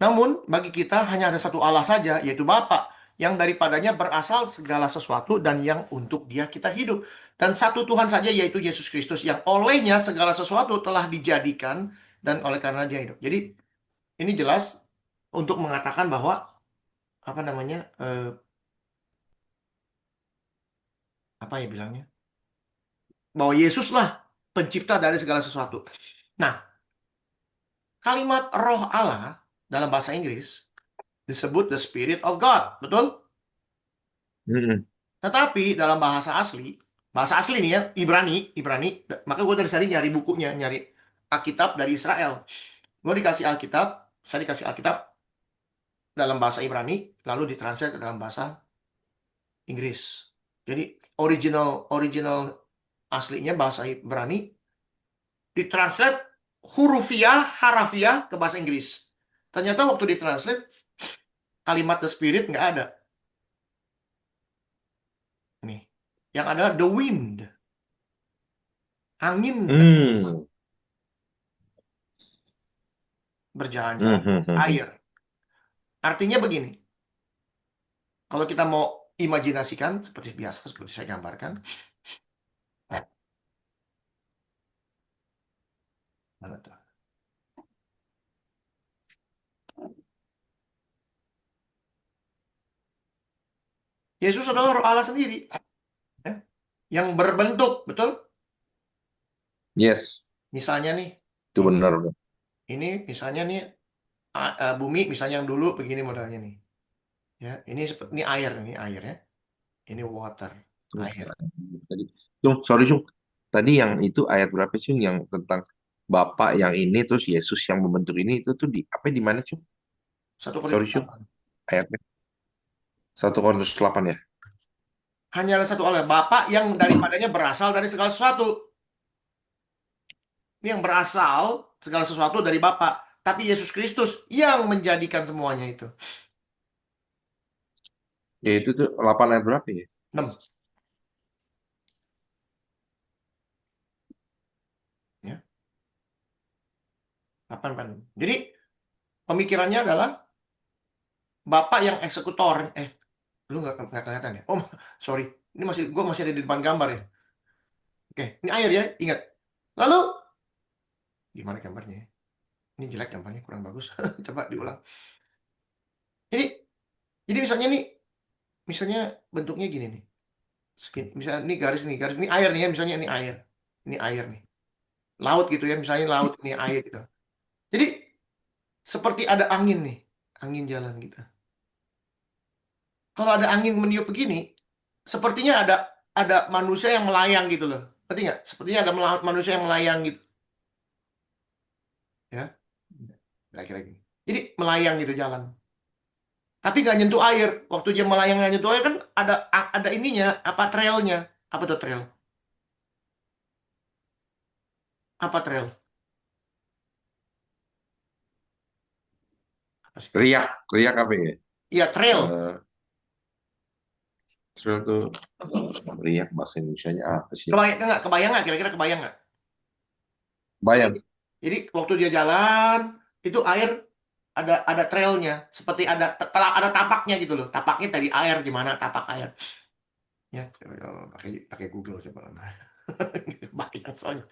Namun bagi kita hanya ada satu Allah saja, yaitu Bapa, yang daripadanya berasal segala sesuatu dan yang untuk Dia kita hidup. Dan satu Tuhan saja, yaitu Yesus Kristus, yang olehnya segala sesuatu telah dijadikan dan oleh karena Dia hidup. Jadi ini jelas untuk mengatakan bahwa apa namanya apa ya bilangnya, bahwa Yesuslah pencipta dari segala sesuatu. Nah, kalimat Roh Allah dalam bahasa Inggris disebut the Spirit of God, betul? Mm-mm. Tetapi dalam bahasa asli nih ya, Ibrani, maka gue dari tadi nyari bukunya, nyari Alkitab dari Israel. Gue dikasih Alkitab, saya dikasih Alkitab dalam bahasa Ibrani, lalu ditranslate ke dalam bahasa Inggris. Jadi original original aslinya bahasa Ibrani ditranslate harafiah ke bahasa Inggris. Ternyata waktu ditranslate kalimat the spirit nggak ada. Nih, yang ada the wind, angin Hmm. berjalan-jalan di atas Hmm. air. Artinya begini, kalau kita mau imajinasikan seperti biasa, seperti saya gambarkan. Mana tuh? Yesus adalah Roh Allah sendiri, ya, yang berbentuk, betul? Yes, Misalnya nih, itu benar. ini misalnya nih bumi, misalnya yang dulu begini modelnya nih, ya, ini air ya, ini water, air. Tadi, sorry Cung. Tadi yang itu ayat berapa sih yang tentang Bapak yang ini terus Yesus yang membentuk ini itu tuh di mana Cung? 1 Sorry Korintus Cung, 8. ayatnya 1 Korintus 8 ya. Hanya ada satu Allah, Bapa yang daripadanya berasal dari segala sesuatu. Ini yang berasal segala sesuatu dari Bapa. Tapi Yesus Kristus yang menjadikan semuanya itu. Ya itu tuh 8 ayat berapa ya? 6. Ya, 8 kan. Jadi pemikirannya adalah Bapak yang eksekutor. Lu nggak kelihatan ya? Oh, sorry. Ini gue masih ada di depan gambar ya. Oke, ini air ya, ingat. Lalu, gimana gambarnya ya? Ini jelek gambarnya, kurang bagus. Coba diulang. Jadi, misalnya bentuknya gini nih. Misalnya ini garis ini air nih ya, misalnya ini air. Ini air nih. Laut gitu ya, misalnya laut ini air gitu. Jadi, seperti ada angin nih. Angin jalan gitu. Kalau ada angin meniup begini, sepertinya ada manusia yang melayang gitu loh. Ngerti nggak? Sepertinya ada manusia yang melayang gitu. Ya, kira-kira gini. Jadi melayang gitu jalan. Tapi nggak nyentuh air. Waktu dia melayang nggak nyentuh air kan ada ininya, apa trailnya? Apa tuh trail? Apa trail? Apa sih? Riak, riak apa ya? Iya, trail. Eh, Trail tuh riak bahasa Indonesianya apa sih? Kebayang nggak? Kira-kira kebayang nggak? Jadi, Bayang. jadi waktu dia jalan, itu air ada trailnya, seperti ada tapaknya gitu loh. Tapaknya dari air, gimana tapak air? Ya, pakai pakai Google coba. Bayang soalnya.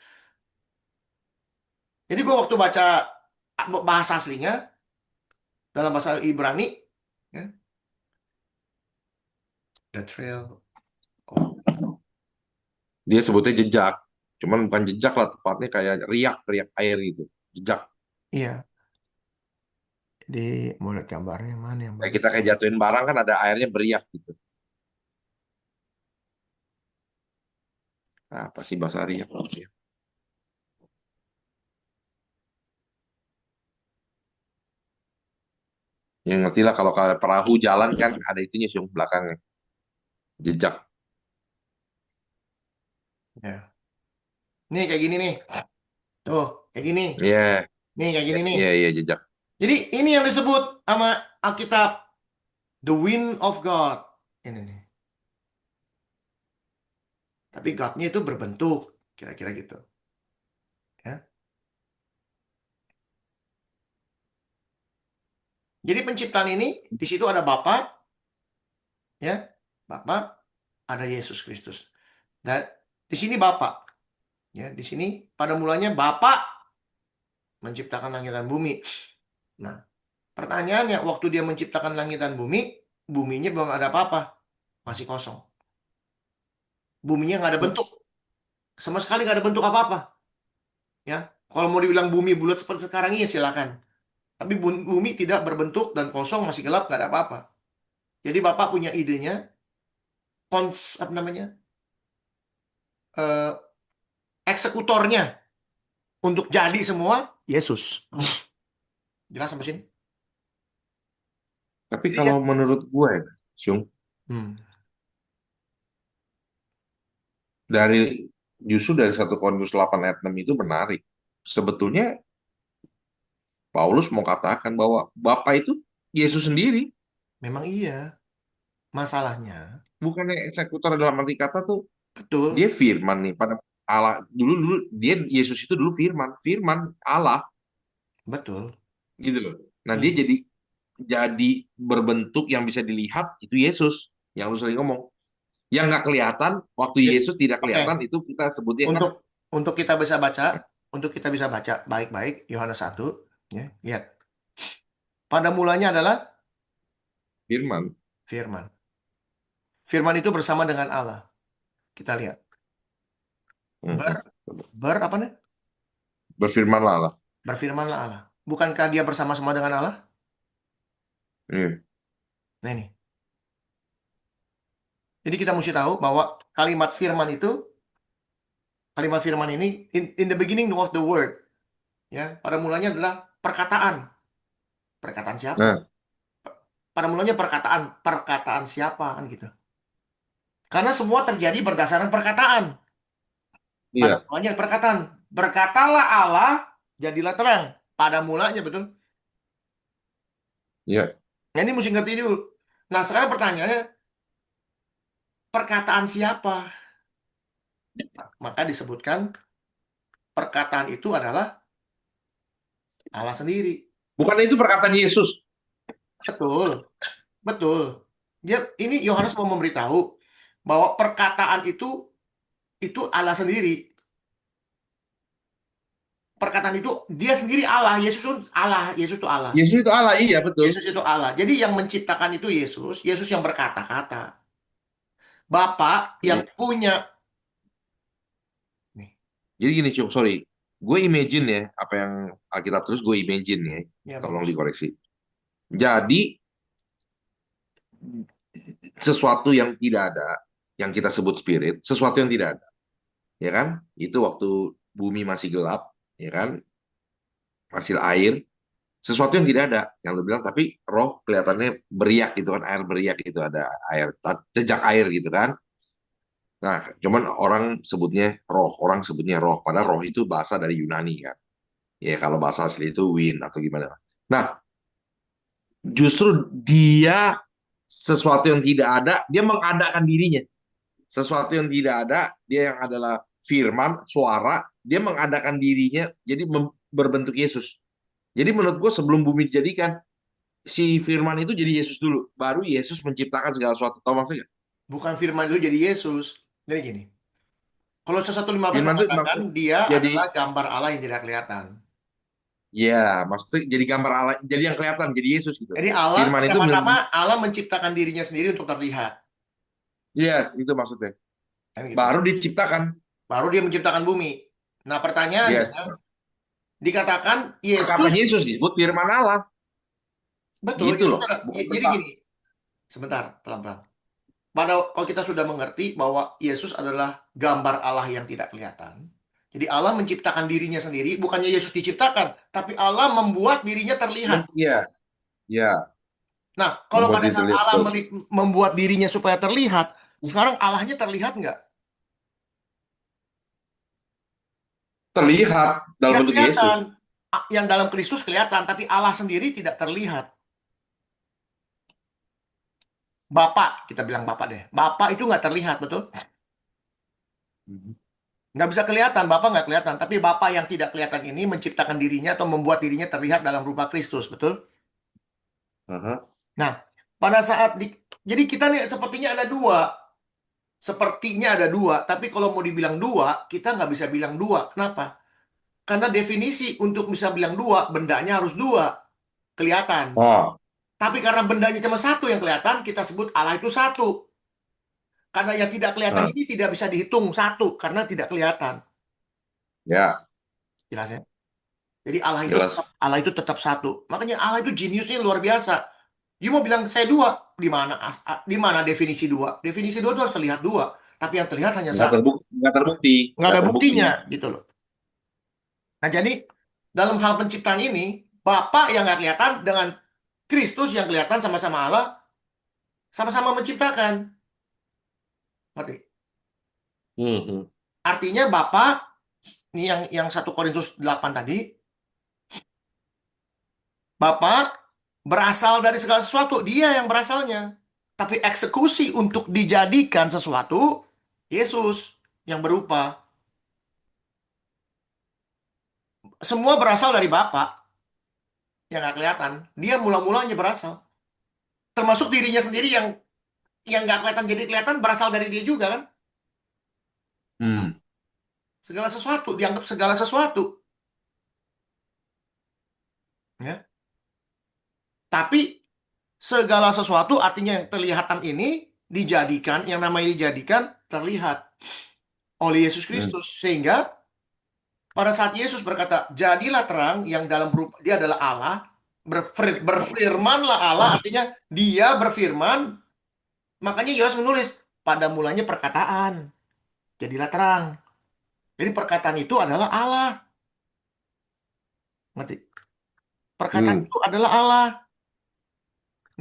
Jadi gua waktu baca bahasa aslinya dalam bahasa Ibrani, ya, the trail of, Dia sebutnya jejak. Cuman bukan jejak lah, tepatnya kayak riak, riak air gitu. Jejak. iya. Jadi mau lihat gambarnya yang mana yang Kayak bagus? kita kayak jatuhin barang kan ada airnya beriak gitu. Nah, apa sih bahasa riak? Yang ngerti lah kalau kayak perahu jalan kan ada itunya sih belakangnya. Jejak. Ya. Nih kayak gini nih. Tuh, kayak gini. Iya, Nih kayak gini nih. iya, iya, jejak. Jadi ini yang disebut sama Alkitab the wind of God. Ini nih. Tapi God-nya itu berbentuk, kira-kira gitu. Ya. Jadi penciptaan ini di situ ada Bapa, ya, Bapa, ada Yesus Kristus. Dan di sini Bapa, ya, di sini pada mulanya Bapa menciptakan langit dan bumi. Nah, pertanyaannya, waktu dia menciptakan langit dan bumi, buminya belum ada apa-apa, masih kosong. Buminya nggak ada bentuk, sama sekali nggak ada bentuk apa-apa. Ya, kalau mau dibilang bumi bulat seperti sekarang ini silakan. Tapi bumi tidak berbentuk dan kosong, masih gelap, nggak ada apa-apa. Jadi Bapak punya idenya, apa namanya, eh, eksekutornya untuk jadi semua Yesus. Jelas sampai sini? Tapi Jadi kalau menurut gue, Syung, Hmm. justru dari 1 Korintus 8 ayat 6 itu menarik. Sebetulnya Paulus mau katakan bahwa Bapa itu Yesus sendiri, Memang iya. Masalahnya, bukannya eksekutor dalam arti kata tuh betul, dia firman nih pada Allah dulu dulu dia Yesus itu dulu firman Allah betul. gitu loh. Nah, dia Iya. jadi berbentuk yang bisa dilihat itu Yesus yang lu sering ngomong. Yang nggak kelihatan waktu Jadi, Yesus tidak oke. kelihatan itu kita sebutnya kan Untuk kita bisa baca, baik-baik Yohanes 1, ya, lihat. Pada mulanya adalah firman. firman. Firman itu bersama dengan Allah. Kita lihat. Ber, Mhm. apa nih? Berfirmanlah Allah. Berfirmanlah Allah. Bukankah dia bersama-sama dengan Allah? Iya. Nah ini. Jadi kita mesti tahu bahwa kalimat firman ini in the beginning was the word. Ya, pada mulanya adalah perkataan. Perkataan siapa? Nah, Pada mulanya perkataan siapa kan gitu. Karena semua terjadi berdasarkan perkataan. Pada iya, mulanya perkataan. Berkatalah Allah, jadilah terang. Pada mulanya, betul. iya. Nah, ini mesti ngerti dulu. Nah, sekarang pertanyaannya, perkataan siapa? Maka disebutkan perkataan itu adalah Allah sendiri. Bukan itu perkataan Yesus. Betul, betul. Ini Yohanes mau memberitahu bahwa perkataan itu Allah sendiri. Perkataan itu dia sendiri Allah. Yesus itu Allah. Yesus itu Allah. Yesus itu Allah, iya betul. Yesus itu Allah. Jadi yang menciptakan itu Yesus. Yesus yang berkata-kata. Bapa yang Iya. punya. Nih, Jadi gini, Cuk, sorry. Gue imagine ya, apa yang Alkitab terus gue imagine ya. ya Tolong bagus. dikoreksi. Jadi, sesuatu yang tidak ada, yang kita sebut spirit, sesuatu yang tidak ada. Ya kan? Itu waktu bumi masih gelap, ya kan? Masih air, sesuatu yang tidak ada. Yang lu bilang, tapi roh kelihatannya beriak gitu kan, air beriak gitu, ada air, jejak air gitu kan. Nah, cuman orang sebutnya roh. Padahal roh itu bahasa dari Yunani kan. Ya, kalau bahasa asli itu wind atau gimana. Nah, justru dia sesuatu yang tidak ada, dia mengadakan dirinya. Sesuatu yang tidak ada, dia yang adalah firman, suara, dia mengadakan dirinya, jadi berbentuk Yesus. Jadi menurut gue sebelum bumi dijadikan, si firman itu jadi Yesus dulu. Baru Yesus menciptakan segala sesuatu. Tahu maksudnya? Bukan firman itu jadi Yesus. Jadi gini. Kalau 1:15 Firman itu mengatakan maksud dia jadi, adalah gambar Allah yang tidak kelihatan. ya, maksudnya jadi gambar Allah, jadi yang kelihatan, jadi Yesus gitu. Jadi Allah, Firman itu pertama-tama Allah menciptakan dirinya sendiri untuk terlihat. yes, itu maksudnya. Kan gitu. Baru diciptakan. Baru dia menciptakan bumi. Nah, pertanyaannya, Yes. dikatakan Perkataan Yesus, Yesus disebut firman Allah. betul, Gitu Yesus loh. Bukan jadi gini, sebentar, pelan-pelan. Kalau kita sudah mengerti bahwa Yesus adalah gambar Allah yang tidak kelihatan, jadi Allah menciptakan dirinya sendiri, bukannya Yesus diciptakan, tapi Allah membuat dirinya terlihat. Iya, iya. Nah, kalau Membuat pada dia saat terlihat. Allah membuat dirinya supaya terlihat, sekarang Allahnya terlihat nggak? Terlihat dalam Nggak bentuk kelihatan. Yesus. Yang dalam Kristus kelihatan, tapi Allah sendiri tidak terlihat. Bapak, kita bilang Bapak deh. Bapak itu nggak terlihat, betul? Nggak bisa kelihatan, Bapak nggak kelihatan. Tapi Bapak yang tidak kelihatan ini menciptakan dirinya atau membuat dirinya terlihat dalam rupa Kristus, betul? Aha. Nah, pada saat jadi kita nih sepertinya ada dua. Sepertinya ada dua, tapi kalau mau dibilang dua, kita nggak bisa bilang dua. Kenapa? Karena definisi untuk bisa bilang dua, bendanya harus dua. kelihatan. Oh, Tapi karena bendanya cuma satu yang kelihatan, kita sebut Allah itu satu. Karena yang tidak kelihatan nah, ini tidak bisa dihitung satu, karena tidak kelihatan. ya, Jelas ya? Jadi jelas. Allah itu tetap satu. Makanya Allah itu jeniusnya luar biasa. Dia mau bilang saya dua, di mana definisi dua? Definisi dua itu harus terlihat dua, tapi yang terlihat hanya Nggak satu. terbukti, nggak terbukti, Nggak nggak ada terbukti. buktinya gitu loh. Nah, jadi dalam hal penciptaan ini, Bapa yang nggak kelihatan dengan Kristus yang kelihatan sama-sama Allah, sama-sama menciptakan. Ngerti? Hmm. Artinya Bapa, ini yang 1 Korintus 8 tadi, Bapa berasal dari segala sesuatu, dia yang berasalnya. Tapi eksekusi untuk dijadikan sesuatu, Yesus yang berupa. Semua berasal dari Bapa yang nggak kelihatan. Dia mula-mulanya berasal. Termasuk dirinya sendiri yang nggak kelihatan jadi kelihatan berasal dari dia juga kan. Hmm. Segala sesuatu dianggap segala sesuatu, ya. Tapi segala sesuatu artinya yang terlihatan ini dijadikan, yang namanya dijadikan terlihat oleh Yesus Hmm. Kristus. Sehingga pada saat Yesus berkata, jadilah terang yang dalam berupa, dia adalah Allah, berfirmanlah Allah, artinya dia berfirman. Makanya Yohanes menulis, pada mulanya perkataan, jadilah terang. Jadi perkataan itu adalah Allah. Ngerti? Perkataan Hmm. itu adalah Allah.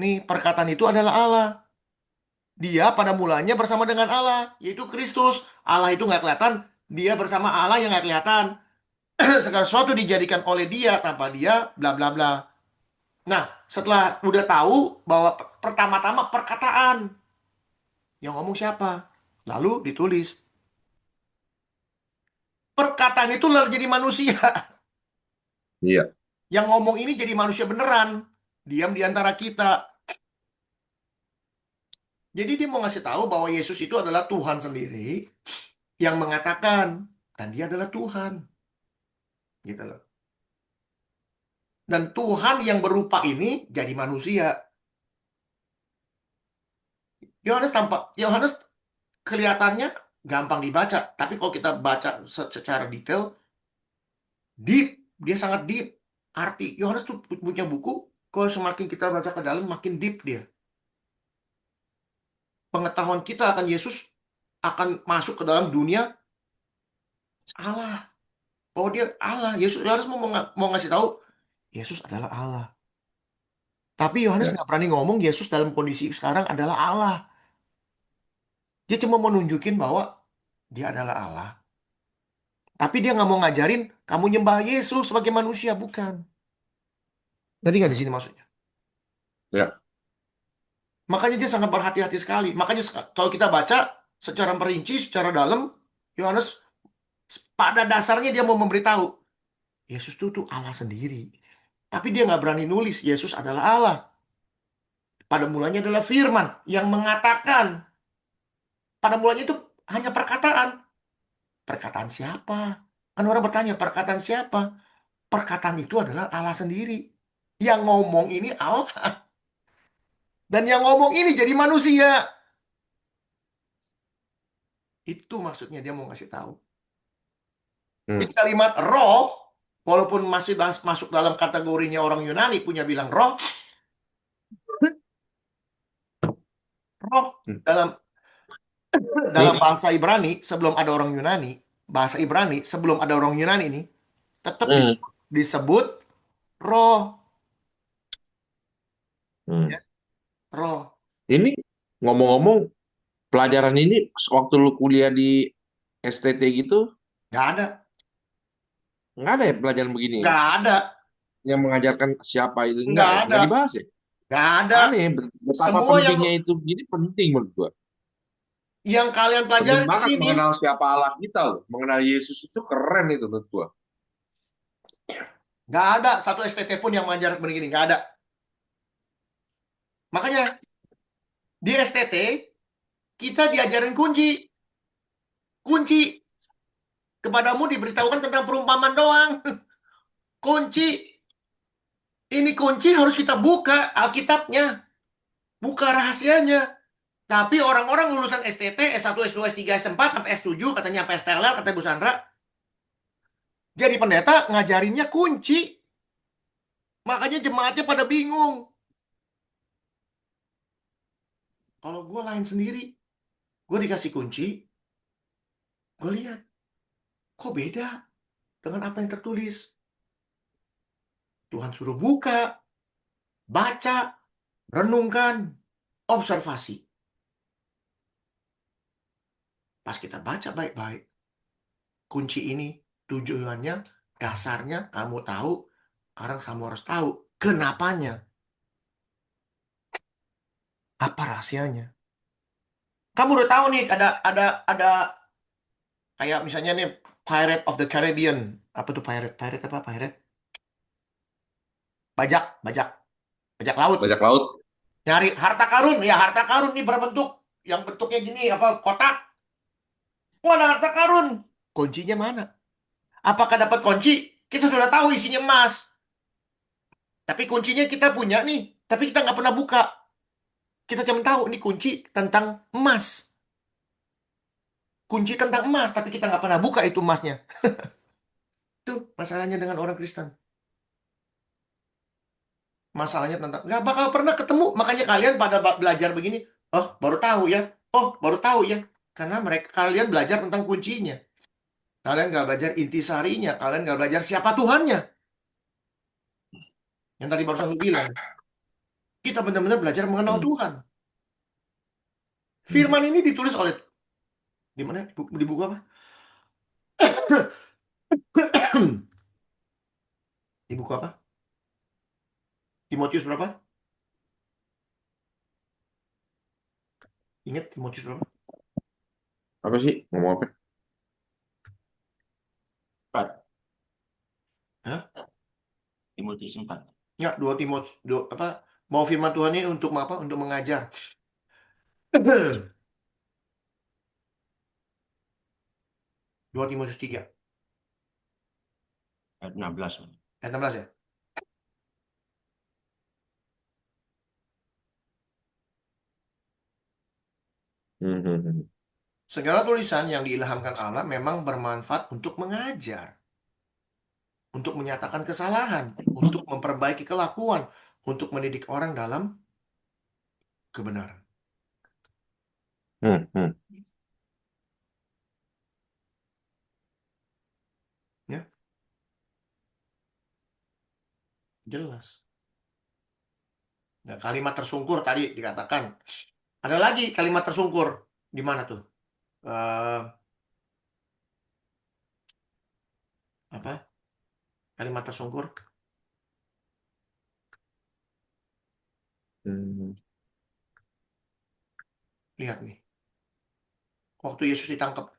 Nih, perkataan itu adalah Allah. Dia pada mulanya bersama dengan Allah, yaitu Kristus. Allah itu nggak kelihatan, dia bersama Allah yang nggak kelihatan. Segala sesuatu dijadikan oleh dia, tanpa dia, bla bla bla. Nah, setelah udah tahu bahwa pertama-tama perkataan, yang ngomong siapa? Lalu ditulis. Perkataan itu lalu jadi manusia. Iya. Yang ngomong ini jadi manusia beneran. Diam di antara kita. Jadi dia mau ngasih tahu bahwa Yesus itu adalah Tuhan sendiri yang mengatakan, dan dia adalah Tuhan. Gitu loh. Dan Tuhan yang berupa ini jadi manusia. Yohanes kelihatannya gampang dibaca, tapi kalau kita baca secara detail, deep, dia sangat deep. Arti Yohanes tuh punya buku, kalau semakin kita baca ke dalam makin deep dia. Pengetahuan kita akan Yesus akan masuk ke dalam dunia Allah. Oh, dia Allah. Yohanes mau ngasih tahu Yesus adalah Allah. Tapi Yohanes Ya. nggak berani ngomong Yesus dalam kondisi sekarang adalah Allah. Dia cuma mau nunjukin bahwa dia adalah Allah. Tapi dia nggak mau ngajarin kamu nyembah Yesus sebagai manusia, bukan. Ngerti nggak di sini maksudnya? Ya. Makanya dia sangat berhati-hati sekali. Makanya kalau kita baca secara perinci, secara dalam, Yohanes pada dasarnya dia mau memberitahu Yesus itu Allah sendiri. Tapi dia nggak berani nulis Yesus adalah Allah. Pada mulanya adalah firman yang mengatakan. Pada mulanya itu hanya perkataan. Perkataan siapa? Kan orang bertanya, perkataan siapa? Perkataan itu adalah Allah sendiri. Yang ngomong ini Allah. Dan yang ngomong ini jadi manusia. Itu maksudnya dia mau ngasih tahu. Hmm. Jadi kalimat roh, walaupun masih masuk dalam kategorinya orang Yunani punya bilang roh, roh Hmm. dalam dalam Nih. bahasa Ibrani sebelum ada orang Yunani, bahasa Ibrani sebelum ada orang Yunani ini tetap Hmm. disebut roh, Hmm. ya, roh. Ini ngomong-ngomong, pelajaran ini waktu lu kuliah di STT gitu, Nggak ada, nggak ada ya pelajaran begini ya? nggak ada, Yang mengajarkan siapa itu, enggak nggak ya? ada, Nggak dibahas ya? nggak ada. Aneh, betapa Semua pentingnya itu. Jadi penting menurut gua. yang kalian Penting pelajari di banget sini mengenal siapa Allah kita loh. Mengenal Yesus itu keren itu menurut gua. nggak ada satu STT pun yang mengajar begini, nggak ada. Makanya di STT kita diajarin kunci, kunci kepadamu diberitahukan tentang perumpamaan doang, kunci. Ini kunci harus kita buka Alkitabnya, buka rahasianya. Tapi orang-orang lulusan STT, S1, S2, S3, S4, sampai S7, katanya sampai STLL, kata Bu Sandra, jadi pendeta ngajarinnya kunci. Makanya jemaatnya pada bingung. Kalau gue lain sendiri, gue dikasih kunci, gue lihat, kok beda dengan apa yang tertulis. Tuhan suruh buka, baca, renungkan, observasi. Pas kita baca baik-baik, kunci ini tujuannya, dasarnya kamu tahu, sekarang kamu harus tahu kenapanya, apa rahasianya. Kamu udah tahu nih ada kayak misalnya nih Pirate of the Caribbean. Apa tuh pirate? Pirate apa? Pirate? Bajak laut. Bajak laut. Nyari harta karun, ya harta karun nih berbentuk yang bentuknya gini apa kotak. Wah, ada harta karun. Kuncinya mana? Apakah dapat kunci? Kita sudah tahu isinya emas. Tapi kuncinya kita punya nih, tapi kita nggak pernah buka. Kita cuma tahu ini kunci tentang emas. Kunci tentang emas, tapi kita nggak pernah buka itu emasnya. Itu masalahnya dengan orang Kristen. Masalahnya tentang nggak bakal pernah ketemu. Makanya kalian pada belajar begini. Oh, baru tahu ya. Oh, baru tahu ya. Karena kalian belajar tentang kuncinya. Kalian nggak belajar intisarinya. Kalian nggak belajar siapa Tuhannya. Yang tadi barusan lu bilang. Kita benar-benar belajar mengenal Tuhan. Firman ini ditulis oleh di mana? Di buku apa? Di buku apa? Timotius berapa? Ingat Timotius berapa? Apa sih? Ngomong apa? 4. Hah? Timotius 4. Enggak, 2 Timotius apa? Mau firman Tuhan ini untuk apa? Untuk mengajar. 2 Timotius 3 Ayat 16. ayat 16 ya? Segala tulisan yang diilhamkan Allah memang bermanfaat untuk mengajar, untuk menyatakan kesalahan, untuk memperbaiki kelakuan, untuk mendidik orang dalam kebenaran. Ya. Jelas. Nah, kalimat tersungkur tadi dikatakan. Ada lagi kalimat tersungkur. Di mana tuh? Apa? Kalimat tersungkur. Lihat nih. Waktu Yesus ditangkap.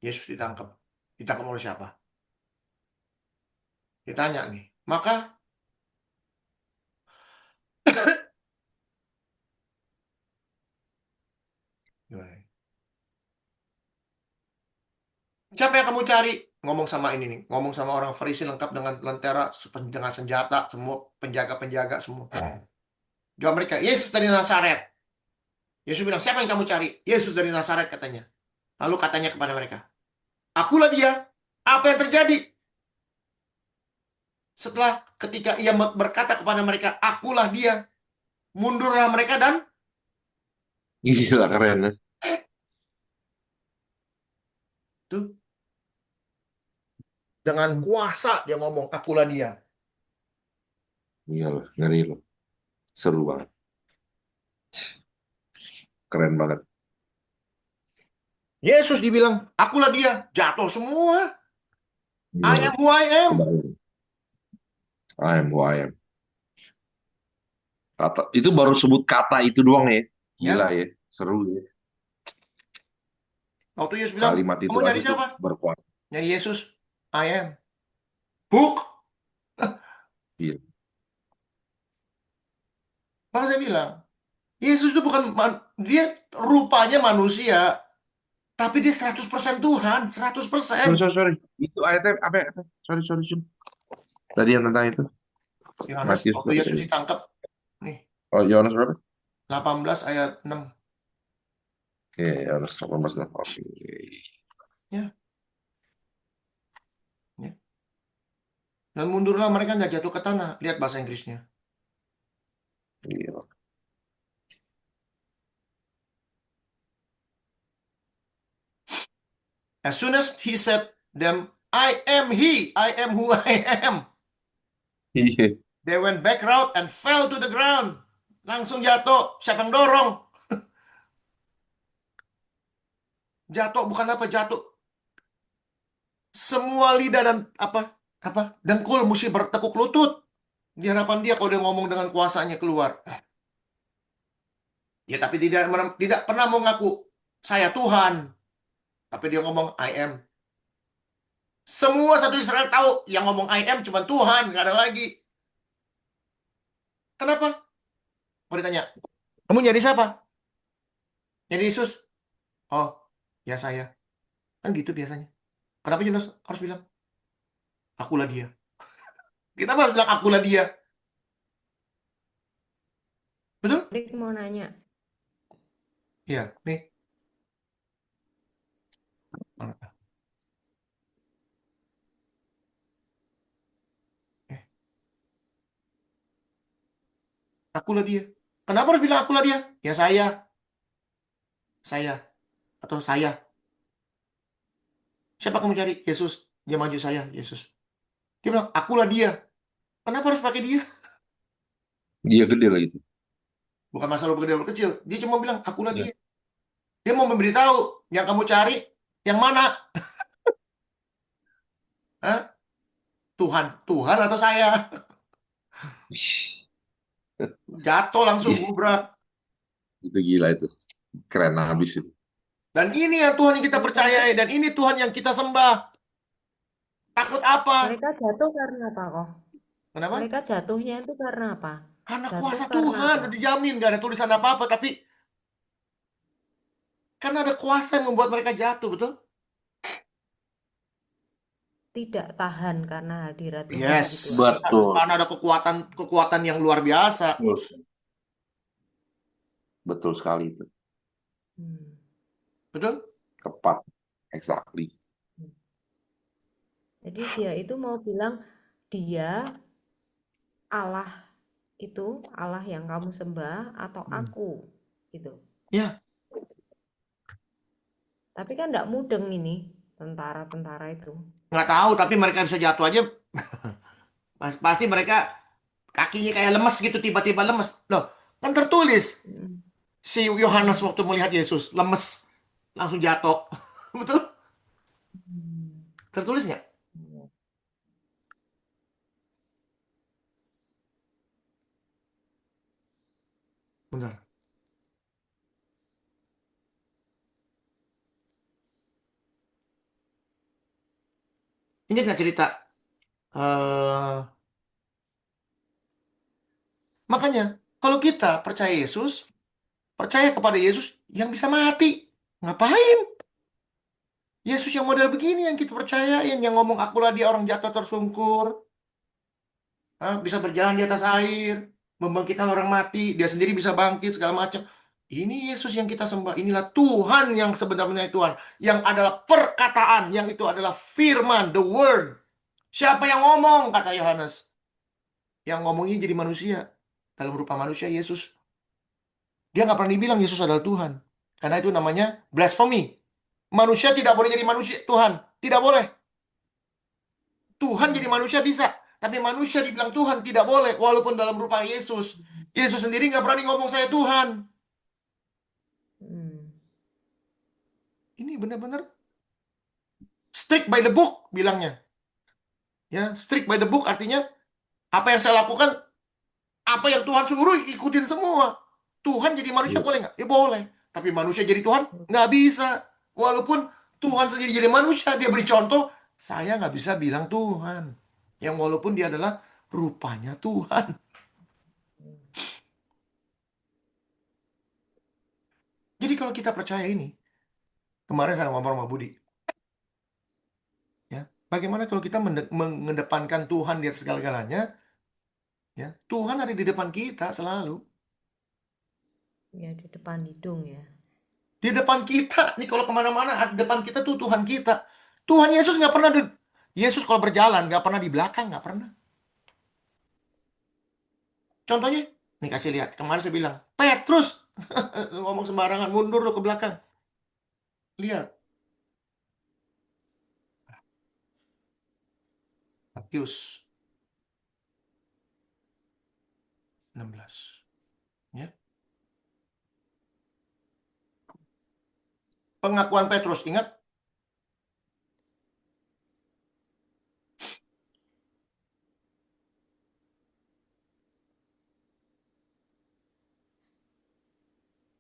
Yesus ditangkap. Ditangkap oleh siapa? Ditanya nih. Maka siapa yang kamu cari? Ngomong sama ini nih. Ngomong sama orang Farisi lengkap dengan lentera, dengan senjata, semua penjaga-penjaga semua. Jawab mereka, Yesus dari Nazaret. Yesus bilang, siapa yang kamu cari? Yesus dari Nazaret katanya. Lalu katanya kepada mereka, akulah dia. Apa yang terjadi? Setelah ketika ia berkata kepada mereka, akulah dia. Mundurlah mereka dan Gila, keren ya. tuh. Dengan kuasa dia ngomong, akulah dia. Iya loh, ngeri loh. Seru banget. Keren banget. Yesus dibilang, akulah dia. Jatuh semua. I am who I am. Kebayang. I am who I am. Itu baru sebut kata itu doang ya. Gila ya. Seru ya. Waktu Yesus bilang, Kalimat itu kamu nyari aja tuh siapa? berkuasa. Nyari Yesus. I am. Hook. Iya. Maka saya bilang, Yesus itu bukan, dia rupanya manusia, tapi dia 100% Tuhan, 100%. Sorry. Itu ayatnya apa? Sorry. Tadi yang tentang itu. Yohanes Matius waktu berapa Yesus tadi? ditangkap. Nih, Oh, Yohanes berapa? 18 ayat 6. Iya, Yohanes 18 lah. Oke. Ya, ya. Dan mundurlah mereka, nggak jatuh ke tanah. Lihat bahasa Inggrisnya. Iya. As soon as he said them, I am he, I am who I am. Iya. They went back route and fell to the ground. Langsung jatuh. Siapa yang dorong? Jatuh bukan apa, jatuh. Semua lidah dan apa dengkul mesti bertekuk lutut di hadapan dia kalau dia ngomong dengan kuasanya keluar. Ya tapi tidak pernah mau ngaku saya Tuhan. Tapi dia ngomong I am. Semua satu Israel tahu yang ngomong I am cuma Tuhan, nggak ada lagi. Kenapa? Mau ditanya, kamu nyari siapa? Nyari Yesus. Oh, ya saya. Kan gitu biasanya. Kenapa Yunus harus bilang akulah dia? Kita harus bilang akulah dia. Betul? Rick mau nanya, Iya, nih. Eh, akulah dia. Kenapa harus bilang akulah dia? Ya saya. Saya. Atau saya. Siapa kamu cari? Yesus. Dia maju saya, Yesus. Dia bilang, akulah dia. Kenapa harus pakai dia? Dia gede lah itu. Bukan masalah gede atau kecil. Dia cuma bilang, akulah Ya. dia. Dia mau memberitahu yang kamu cari, yang mana? Hah? Tuhan. Tuhan atau saya? Jatuh langsung, Ih, gubrak. itu gila itu. Keren habis itu. Dan ini yang Tuhan yang kita mereka percayai. Dan ini Tuhan yang kita sembah. Takut apa? mereka jatuh karena apa kok? Kenapa? Mereka jatuhnya itu karena apa? Karena Jatuh kuasa karena Tuhan. apa? Udah dijamin. Gak ada tulisan apa-apa. Tapi karena ada kuasa yang membuat mereka jatuh, betul? Tidak tahan karena hadirat Tuhan Yes. gitu aja. Betul. Karena ada kekuatan yang luar biasa. Betul sekali itu. Hmm. Betul? Tepat. Exactly. Jadi dia itu mau bilang dia Allah itu Allah yang kamu sembah atau aku gitu. Ya. Tapi kan enggak mudeng ini tentara-tentara itu. Nggak tahu, tapi mereka bisa jatuh aja. Pasti mereka kakinya kayak lemes gitu, tiba-tiba lemes. Loh, kan tertulis. Hmm. Si Yohanes waktu melihat Yesus, lemes. Langsung jatuh. Betul? Hmm. Tertulis nggak? Iya. Benar. Ingat nggak cerita? eh Makanya, kalau kita percaya Yesus, percaya kepada Yesus yang bisa mati. Ngapain? Yesus yang model begini yang kita percayain, yang ngomong akulah dia orang jatuh tersungkur, bisa berjalan di atas air, membangkitkan orang mati, dia sendiri bisa bangkit segala macam. Ini Yesus yang kita sembah. Inilah Tuhan yang sebenarnya Tuhan, yang adalah perkataan, yang itu adalah firman, the word. Siapa yang ngomong, kata Yohanes? Yang ngomongnya jadi manusia, dalam rupa manusia Yesus. Dia nggak pernah dibilang Yesus adalah Tuhan, karena itu namanya blasphemy. Manusia tidak boleh jadi manusia Tuhan, tidak boleh. Tuhan jadi manusia bisa, tapi manusia dibilang Tuhan tidak boleh, walaupun dalam rupa Yesus. Yesus sendiri nggak berani ngomong saya Tuhan. Hmm. Ini benar-benar strict by the book bilangnya. Ya, strict by the book artinya apa yang saya lakukan, apa yang Tuhan suruh ikutin semua. Tuhan jadi manusia Iya. boleh nggak? Ya boleh. Tapi manusia jadi Tuhan nggak bisa. Walaupun Tuhan sendiri jadi manusia, dia beri contoh, saya nggak bisa bilang Tuhan. Yang walaupun dia adalah rupanya Tuhan. Jadi kalau kita percaya ini, kemarin saya ngomong sama Budi, ya, bagaimana kalau kita mengedepankan Tuhan di atas segala-galanya, Ya, Tuhan ada di depan kita selalu. Ya di depan hidung ya. Di depan kita. Nih kalau kemana-mana, di depan kita tuh Tuhan kita. Tuhan Yesus nggak pernah Yesus kalau berjalan nggak pernah di belakang, nggak pernah. Contohnya, nih kasih lihat. Kemarin saya bilang, Petrus ngomong sembarangan, mundur lo ke belakang. Lihat, Matius 16. Ya. Pengakuan Petrus, ingat?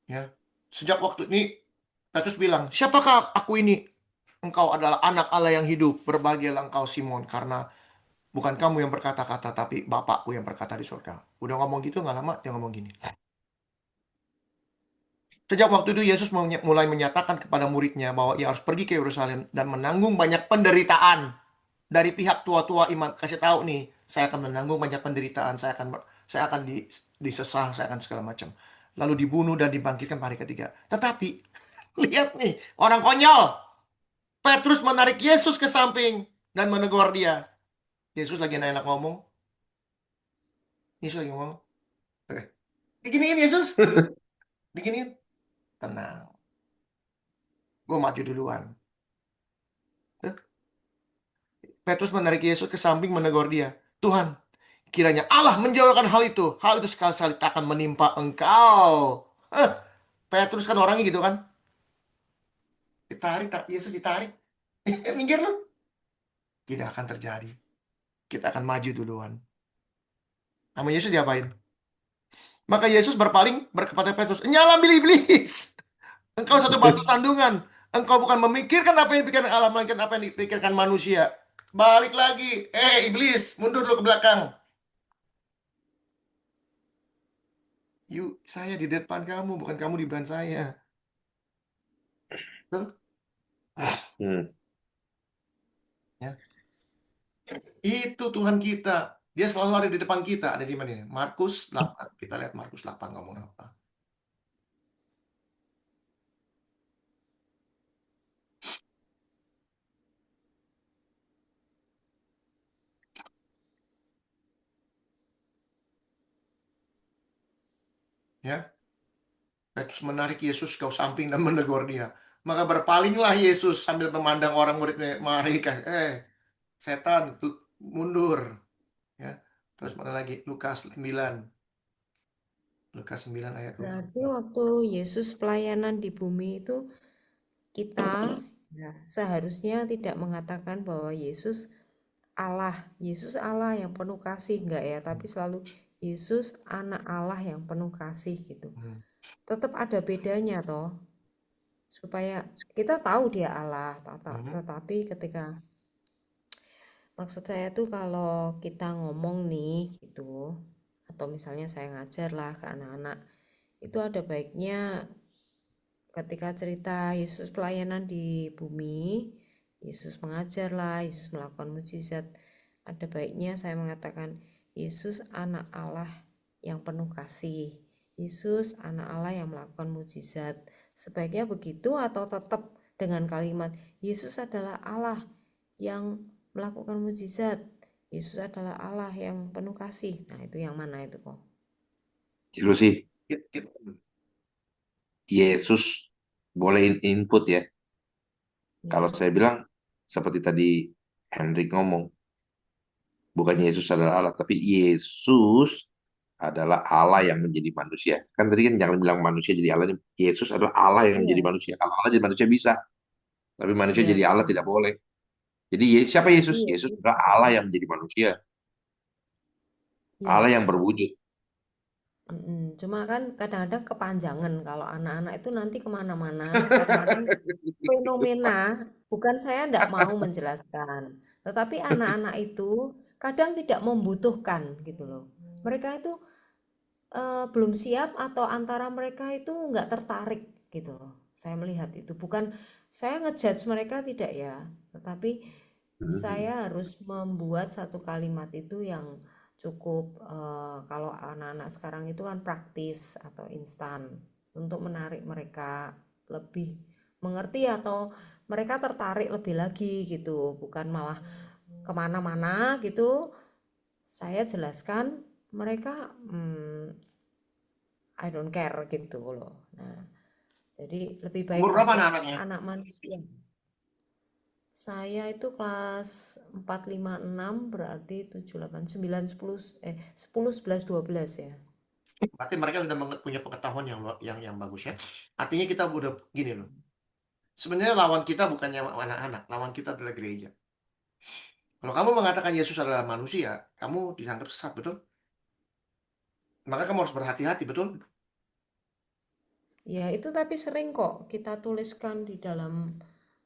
Ya. Sejak waktu ini, Petrus bilang, siapakah aku ini? Engkau adalah anak Allah yang hidup. Berbahagialah engkau Simon, karena bukan kamu yang berkata-kata, tapi Bapakku yang berkata di surga. Udah ngomong gitu, nggak lama dia ngomong gini. Sejak waktu itu Yesus mulai menyatakan kepada muridnya bahwa ia harus pergi ke Yerusalem dan menanggung banyak penderitaan dari pihak tua-tua iman. Kasih tahu nih, saya akan menanggung banyak penderitaan, saya akan disesah, saya akan segala macam. Lalu dibunuh dan dibangkitkan pada hari ketiga. Tetapi lihat nih, orang konyol. Petrus menarik Yesus ke samping dan menegur dia. Yesus lagi enak ngomong. Yesus lagi ngomong. Oke. Diginiin Yesus. Diginiin. Tenang. Gue maju duluan. Petrus menarik Yesus ke samping menegur dia. Tuhan, kiranya Allah menjauhkan hal itu. Hal itu sekali-sekali tak akan menimpa engkau. Petrus kan orangnya gitu kan. Ditarik, Yesus ditarik. Minggir lu. Tidak akan terjadi. Kita akan maju duluan. Sama Yesus diapain? Maka Yesus berpaling kepada Petrus. Nyala iblis. Engkau satu batu sandungan. Engkau bukan memikirkan apa yang dipikirkan Allah, melainkan apa yang dipikirkan manusia. Balik lagi. Iblis, mundur lu ke belakang. Yuk, saya di depan kamu, bukan kamu di belakang saya. Betul? Hmm. Ya. Itu Tuhan kita. Dia selalu ada di depan kita. Ada di mana ini? Markus 8. Kita lihat Markus 8 ngomong apa. Ya. Petrus menarik Yesus ke samping dan menegur dia. Maka berpalinglah Yesus sambil memandang orang muridnya. Mari, setan, mundur. Ya. Terus mana lagi? Lukas 9. Lukas 9 ayat 2. Berarti waktu Yesus pelayanan di bumi itu kita ya, seharusnya tidak mengatakan bahwa Yesus Allah yang penuh kasih enggak ya, tapi selalu Yesus anak Allah yang penuh kasih gitu. Tetap ada bedanya toh. Supaya kita tahu dia Allah, tetapi ketika maksud saya tuh kalau kita ngomong nih gitu, atau misalnya saya ngajar lah ke anak-anak, itu ada baiknya ketika cerita Yesus pelayanan di bumi, Yesus mengajar lah, Yesus melakukan mukjizat, ada baiknya saya mengatakan Yesus anak Allah yang penuh kasih, Yesus anak Allah yang melakukan mukjizat. Sebaiknya begitu atau tetap dengan kalimat Yesus adalah Allah yang melakukan mukjizat, Yesus adalah Allah yang penuh kasih. Nah, itu yang mana itu kok? Dulu sih, Yesus boleh input ya. Kalau saya bilang, seperti tadi Hendrik ngomong, bukan Yesus adalah Allah, tapi Yesus adalah Allah yang menjadi manusia. Kan tadi kan jangan bilang manusia jadi Allah. Yesus adalah Allah yang menjadi manusia. Kalau Allah jadi manusia bisa, tapi manusia Iya, jadi Allah betul. tidak boleh. Jadi siapa Yesus? Iya, Yesus itu adalah Allah yang menjadi manusia. ya. Allah yang berwujud. Cuma kan kadang-kadang kepanjangan kalau anak-anak itu nanti kemana-mana. Kadang-kadang fenomena, bukan saya tidak mau menjelaskan, tetapi anak-anak itu kadang tidak membutuhkan gitu loh. Mereka itu belum siap atau antara mereka itu nggak tertarik gitu loh. Saya melihat itu bukan saya ngejudge mereka tidak ya, tetapi saya harus membuat satu kalimat itu yang cukup kalau anak-anak sekarang itu kan praktis atau instan untuk menarik mereka lebih mengerti atau mereka tertarik lebih lagi gitu, bukan malah kemana-mana gitu. Saya jelaskan mereka I don't care gitu loh. Nah, jadi lebih baik Umur berapa pakai anak-anaknya? anak manusia. Saya itu kelas 4, 5, 6 berarti 7, 8, 9, 10, 10, 11, 12 ya. Berarti mereka sudah punya pengetahuan yang bagus ya. Artinya kita udah gini loh. Sebenarnya lawan kita bukannya anak-anak, lawan kita adalah gereja. Kalau kamu mengatakan Yesus adalah manusia, kamu dianggap sesat, betul? Maka kamu harus berhati-hati, betul? Ya, itu tapi sering kok kita tuliskan di dalam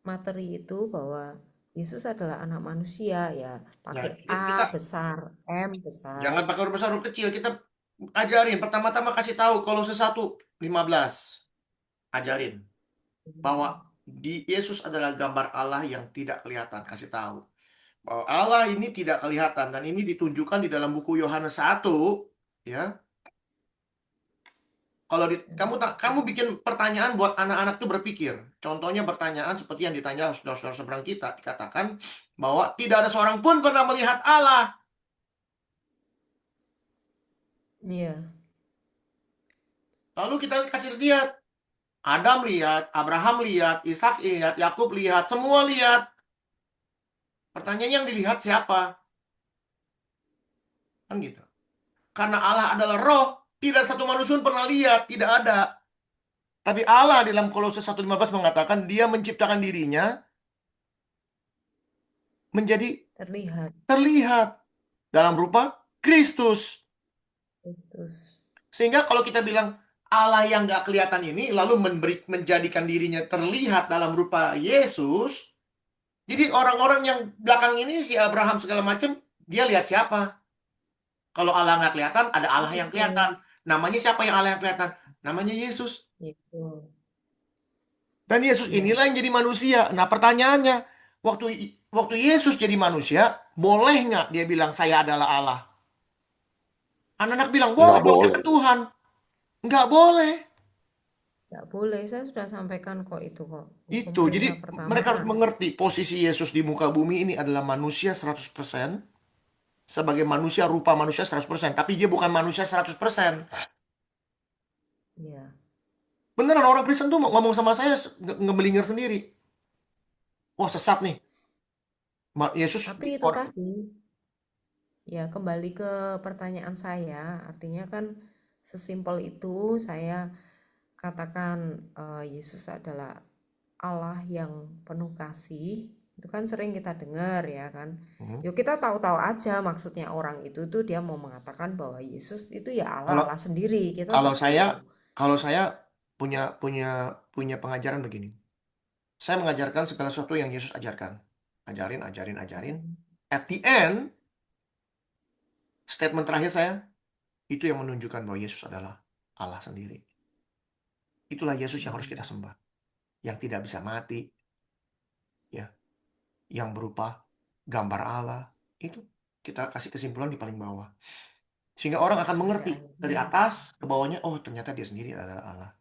materi itu bahwa Yesus adalah anak manusia ya, Ya, pakai kita A besar, M besar. jangan pakai huruf besar, huruf kecil. Kita ajarin. Pertama-tama kasih tahu Kolose 1:15. Ajarin bahwa di Yesus adalah gambar Allah yang tidak kelihatan. Kasih tahu bahwa Allah ini tidak kelihatan dan ini ditunjukkan di dalam buku Yohanes 1, ya. Kalau kamu bikin pertanyaan buat anak-anak itu berpikir. Contohnya pertanyaan seperti yang ditanya saudara-saudara seberang kita, dikatakan bahwa tidak ada seorang pun pernah melihat Allah. Iya, Lalu kita kasih lihat, Adam lihat, Abraham lihat, Ishak lihat, Yakub lihat, semua lihat. Pertanyaannya yang dilihat siapa? Kan gitu. Karena Allah adalah roh, tidak satu manusia pun pernah lihat, tidak ada. Tapi Allah dalam Kolose 1:15 mengatakan dia menciptakan dirinya menjadi terlihat dalam rupa Kristus. Sehingga kalau kita bilang Allah yang nggak kelihatan ini lalu menjadikan dirinya terlihat dalam rupa Yesus, jadi orang-orang yang belakang ini si Abraham segala macam, dia lihat siapa? Kalau Allah nggak kelihatan, ada Allah yang kelihatan. Namanya siapa yang Allah yang kelihatan? Namanya Yesus. gitu. Dan Yesus Iya. inilah yang jadi manusia. Nah pertanyaannya, waktu Yesus jadi manusia, boleh nggak dia bilang saya adalah Allah? Anak-anak bilang boleh, Nggak boleh. dia kan Tuhan. Nggak boleh. Nggak boleh, saya sudah sampaikan kok itu kok. Hukum Itu, jadi perintah pertama mereka harus ada. mengerti posisi Yesus di muka bumi ini adalah manusia 100%. Sebagai manusia, rupa manusia 100%. Tapi dia bukan manusia 100%. Iya. Beneran orang Kristen tuh ngomong sama saya ngebelinger sendiri. Wah sesat nih. Yesus Tapi itu tadi, ya kembali ke pertanyaan saya, artinya kan sesimpel itu saya katakan Yesus adalah Allah yang penuh kasih. Itu kan sering kita dengar ya kan. Yuk kita tahu-tahu aja maksudnya orang itu tuh dia mau mengatakan bahwa Yesus itu ya Allah sendiri. Kita Kalau tahu. saya punya pengajaran begini. Saya mengajarkan segala sesuatu yang Yesus ajarkan. Ajarin. At the end, statement terakhir saya, itu yang menunjukkan bahwa Yesus adalah Allah sendiri. Itulah Yesus yang harus kita sembah. Yang tidak bisa mati. Ya. Yang berupa gambar Allah. Itu kita kasih kesimpulan di paling bawah. Sehingga orang akan mengerti dari atas ke bawahnya, oh ternyata dia sendiri adalah Allah.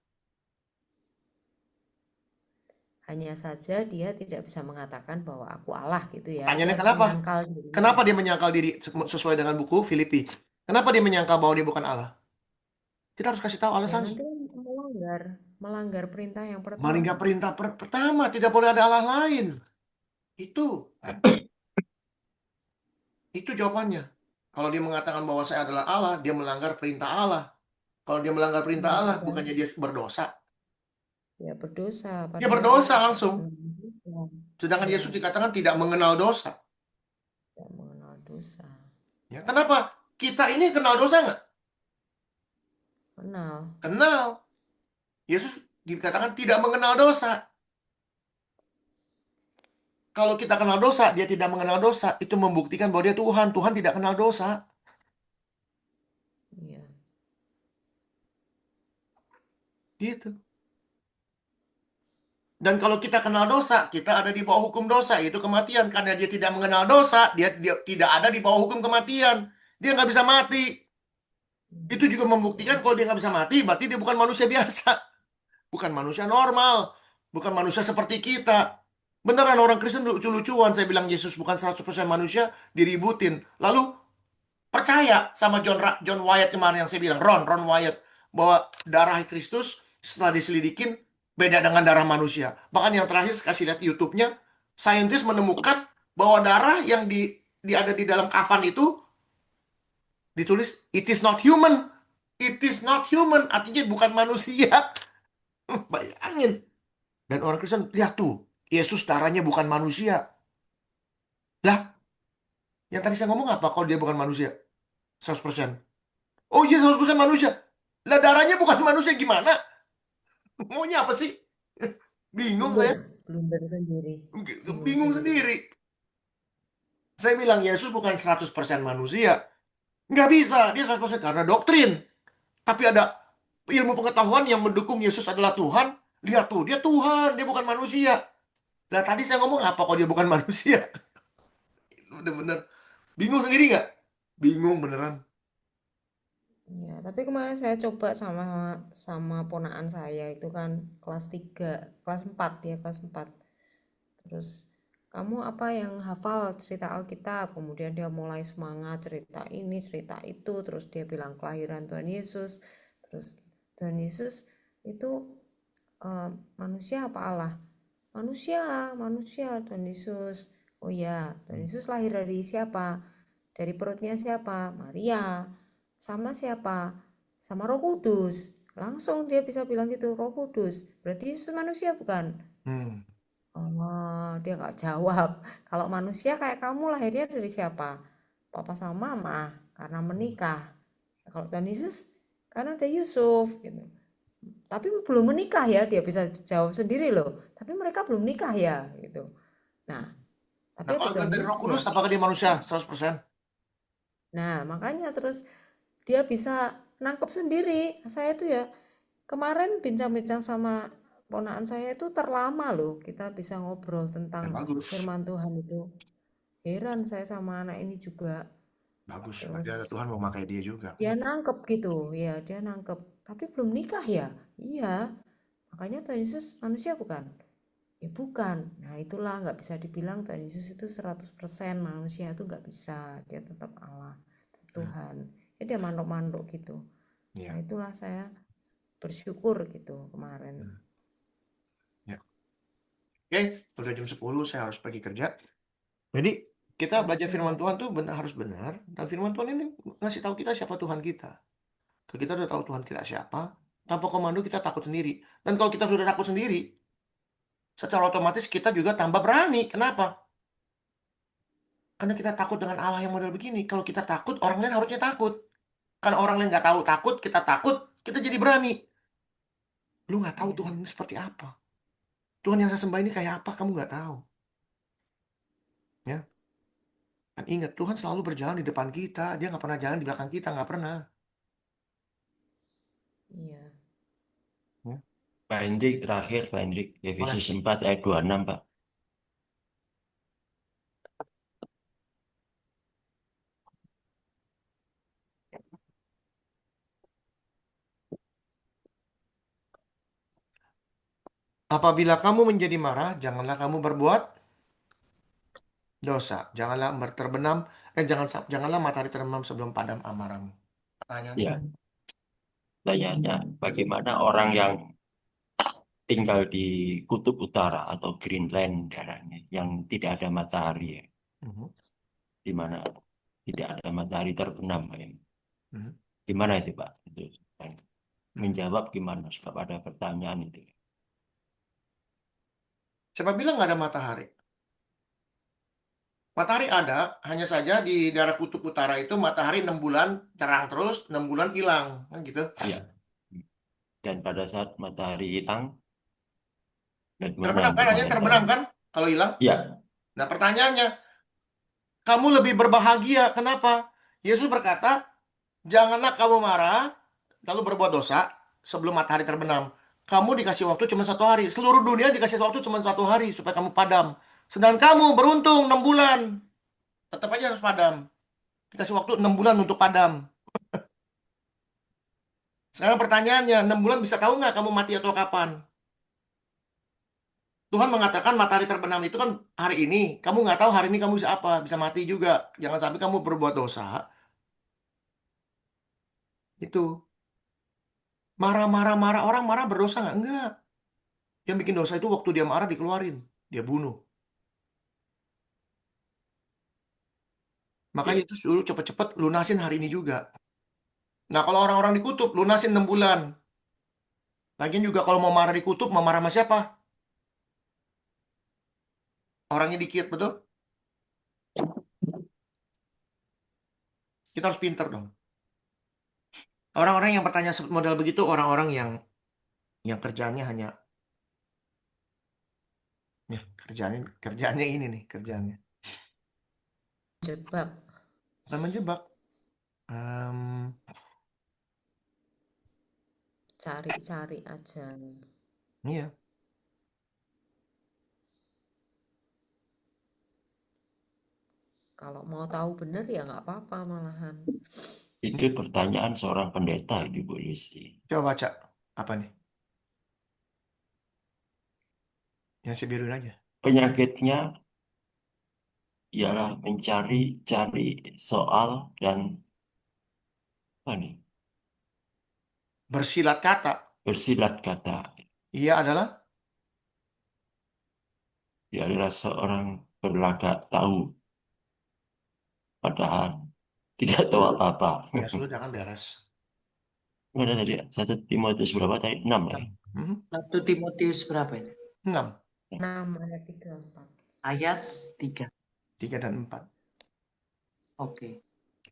Hanya saja dia tidak bisa mengatakan bahwa aku Allah gitu ya. Pertanyaannya Dia harus kenapa? menyangkal diri. Kenapa dia menyangkal diri sesuai dengan buku Filipi? Kenapa dia menyangkal bahwa dia bukan Allah? Kita harus kasih tahu Ya alasannya. nanti melanggar perintah yang pertama. Melanggar perintah pertama, tidak boleh ada Allah lain. Itu jawabannya. Kalau dia mengatakan bahwa saya adalah Allah, dia melanggar perintah Allah. Kalau dia melanggar perintah Allah, bukannya dia berdosa. Ya berdosa. Dia berdosa langsung. Sedangkan Ya. Yesus dikatakan tidak mengenal dosa. Tidak mengenal dosa. Ya, kenapa? Kita ini kenal dosa nggak? Kenal. Yesus dikatakan tidak mengenal dosa. Kalau kita kenal dosa, dia tidak mengenal dosa, itu membuktikan bahwa dia Tuhan. Tuhan tidak kenal dosa. Iya. Gitu. Dan kalau kita kenal dosa, kita ada di bawah hukum dosa, itu kematian. Karena dia tidak mengenal dosa, dia tidak ada di bawah hukum kematian. Dia nggak bisa mati. Itu juga membuktikan kalau dia nggak bisa mati, berarti dia bukan manusia biasa. Bukan manusia normal. Bukan manusia seperti kita. Beneran orang Kristen lucu-lucuan. Saya bilang Yesus bukan 100% manusia, diributin. Lalu percaya sama John Wyatt kemarin yang saya bilang, Ron Wyatt, bahwa darah Kristus setelah diselidikin beda dengan darah manusia. Bahkan yang terakhir kasih lihat YouTube-nya, saintis menemukan bahwa darah yang ada di dalam kafan itu ditulis it is not human. It is not human, artinya bukan manusia. Bayangin. Dan orang Kristen, lihat tuh, Yesus darahnya bukan manusia. Lah, yang tadi saya ngomong apa kalau dia bukan manusia? 100%. Oh iya 100% manusia. Lah darahnya bukan manusia gimana? Maunya apa sih? Bingung saya. Blunder sendiri. Bingung sendiri. Saya bilang Yesus bukan 100% manusia. Nggak bisa, dia 100% karena doktrin. Tapi ada ilmu pengetahuan yang mendukung Yesus adalah Tuhan. Lihat tuh, dia Tuhan, dia bukan manusia. Lah tadi saya ngomong apa kalau dia bukan manusia? Bener-bener. Bingung sendiri nggak? Bingung beneran. Ya, tapi kemarin saya coba sama sama ponakan saya itu kan kelas 3, kelas 4 ya, kelas 4. Terus kamu apa yang hafal cerita Alkitab? Kemudian dia mulai semangat cerita ini, cerita itu, terus dia bilang kelahiran Tuhan Yesus. Terus Tuhan Yesus itu manusia apa Allah? Manusia Tuhan Yesus. Oh ya, Tuhan Yesus lahir dari siapa? Dari perutnya siapa? Maria. Sama siapa? Sama Roh Kudus. Langsung dia bisa bilang gitu, Roh Kudus. Berarti Yesus manusia bukan? Oh, dia nggak jawab. Kalau manusia kayak kamu lahirnya dari siapa? Papa sama mama karena menikah. Kalau Tuhan Yesus karena ada Yusuf gitu. Tapi belum menikah ya, dia bisa jawab sendiri loh. Tapi mereka belum nikah ya gitu. Nah, tapi Nah, ada kalau Tuhan dari Roh Yesus ya. Kudus, apakah dia manusia 100%? Nah, makanya terus dia bisa nangkep sendiri. Saya tuh ya kemarin bincang-bincang sama ponakan saya itu terlama loh. Kita bisa ngobrol tentang Bagus. firman Tuhan itu. Heran saya sama anak ini juga. Bagus. Terus Berarti ada Tuhan mau pakai dia juga. dia nangkep gitu. Ya, dia nangkep. Tapi belum nikah ya? Iya. Makanya Tuhan Yesus manusia bukan? Ya bukan. Nah itulah nggak bisa dibilang Tuhan Yesus itu 100% manusia itu nggak bisa. Dia tetap Allah, tetap Tuhan. Ya dia mandok-mandok gitu. Iya. Nah itulah saya bersyukur gitu kemarin. Ya. Oke, udah jam 10, saya harus pergi kerja. Jadi kita belajar firman Tuhan tuh harus benar. Dan firman Tuhan ini ngasih tahu kita siapa Tuhan kita. Kalau kita udah tahu Tuhan kita siapa, tanpa komando kita takut sendiri. Dan kalau kita sudah takut sendiri, secara otomatis kita juga tambah berani. Kenapa? Karena kita takut dengan Allah yang model begini. Kalau kita takut, orang lain harusnya takut. Karena orang lain nggak tahu takut, kita jadi berani. Lu nggak tahu Tuhan ini seperti apa. Tuhan yang saya sembah ini kayak apa, kamu nggak tahu. Ya. Dan ingat, Tuhan selalu berjalan di depan kita. Dia nggak pernah jalan di belakang kita, nggak pernah. Iya. Pak Hendrik, terakhir Pak Hendrik, Efesus 4 ayat 26, Pak. Apabila kamu menjadi marah, janganlah kamu berbuat dosa. Janganlah matahari terbenam sebelum padam amarahmu. Pertanyaannya, Ya, pertanyaannya bagaimana orang yang tinggal di kutub utara atau Greenland daerahnya yang tidak ada matahari ya, di mana tidak ada matahari terbenam ya. Gimana itu Pak? Itu menjawab gimana sebab ada pertanyaan itu. siapa bilang nggak ada matahari? Matahari ada, hanya saja di daerah kutub utara itu matahari 6 bulan cerang terus, 6 bulan hilang, kan gitu. Iya. Dan pada saat matahari hilang, Terbenam kan, hanya terbenam kan kalau hilang? Iya. Nah pertanyaannya, kamu lebih berbahagia, kenapa? Yesus berkata, janganlah kamu marah, lalu berbuat dosa sebelum matahari terbenam. Kamu dikasih waktu cuma 1 hari. Seluruh dunia dikasih waktu cuma 1 hari supaya kamu padam. Sedangkan kamu beruntung 6 bulan. Tetap aja harus padam. Dikasih waktu 6 bulan untuk padam. Sekarang pertanyaannya, 6 bulan bisa tahu nggak kamu mati atau kapan? Tuhan mengatakan matahari terbenam itu kan hari ini. Kamu nggak tahu hari ini kamu bisa apa, bisa mati juga. Jangan sampai kamu berbuat dosa. Itu marah-marah orang marah berdosa nggak? Enggak. Yang bikin dosa itu waktu dia marah dikeluarin, dia bunuh. Makanya itu dulu cepet-cepet lunasin hari ini juga. Nah kalau orang-orang dikutuk lunasin 6 bulan. Lagian juga kalau mau marah dikutuk mau marah sama siapa? Orangnya dikit, betul? Kita harus pinter dong. Orang-orang yang bertanya model begitu orang-orang yang kerjanya hanya ya kerjanya ini nih kerjanya. Jebak. Bukan menjebak. Cari-cari aja. Iya. Kalau mau tahu bener ya nggak apa-apa malahan. Itu pertanyaan seorang pendeta itu Bu Lucy. Coba baca apa nih? Yang si biruin aja. Penyakitnya ialah mencari-cari soal dan apa nih? Bersilat kata. Bersilat kata. Ia adalah Dia adalah seorang berlagak tahu, padahal tidak tahu apa-apa. ya sudah kan beres. Mana tadi? 1 Timotius berapa tadi? 6 ya? 1 Timotius berapa ini? 6. 6 ayat 3, 4. Ayat 3. 3 dan 4. Oke.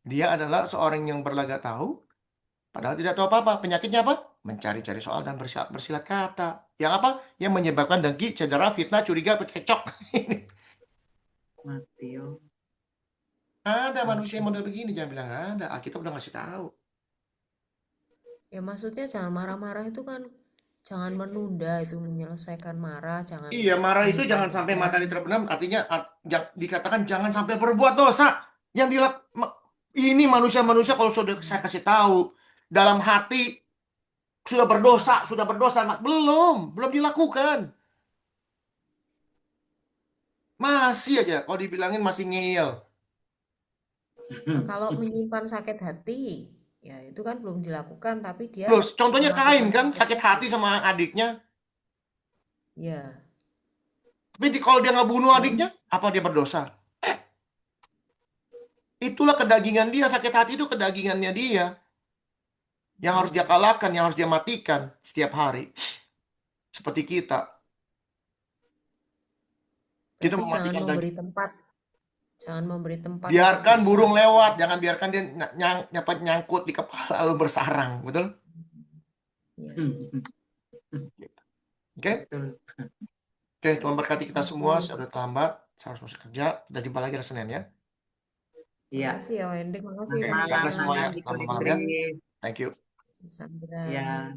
Dia adalah seorang yang berlagak tahu, padahal tidak tahu apa-apa. Penyakitnya apa? Mencari-cari soal dan bersilat kata. Yang apa? Yang menyebabkan dengki, cedera, fitnah, curiga, cekcok. Matius. Ada manusia yang model begini, jangan bilang nggak ada. Alkitab udah ngasih tahu. Ya maksudnya jangan marah-marah itu kan jangan menunda itu menyelesaikan marah, jangan Iya, marah itu jangan menyimpan sampai dendam. matahari terbenam. Artinya dikatakan jangan sampai berbuat dosa. Yang ini manusia-manusia kalau sudah saya kasih tahu dalam hati sudah berdosa, belum dilakukan. Masih aja kalau dibilangin masih ngeyel. Nah, kalau menyimpan sakit hati, ya itu kan belum dilakukan tapi dia Terus contohnya Kain melakukan kan sakit hati sama adiknya. Ya, Tapi kalau dia nggak bunuh adiknya, apa dia berdosa? Itulah kedagingan dia, sakit hati itu kedagingannya dia. Yang harus dia kalahkan, yang harus dia matikan setiap hari. Seperti kita. Kita berarti jangan mematikan memberi tempat. Jangan memberi tempat untuk biarkan dosa. burung lewat, jangan biarkan dia nyangkut di kepala lalu bersarang, betul? Ya. Oke? Betul. Oke, Tuhan berkati kita semua. Saya udah terlambat, saya harus masuk kerja. Kita jumpa lagi hari Senin ya. Iya. Makasih ya Wendy, makasih Oke, Selamat God bless malam semuanya. Iko Selamat malam ya. Listri. Thank you. Sandra. Ya.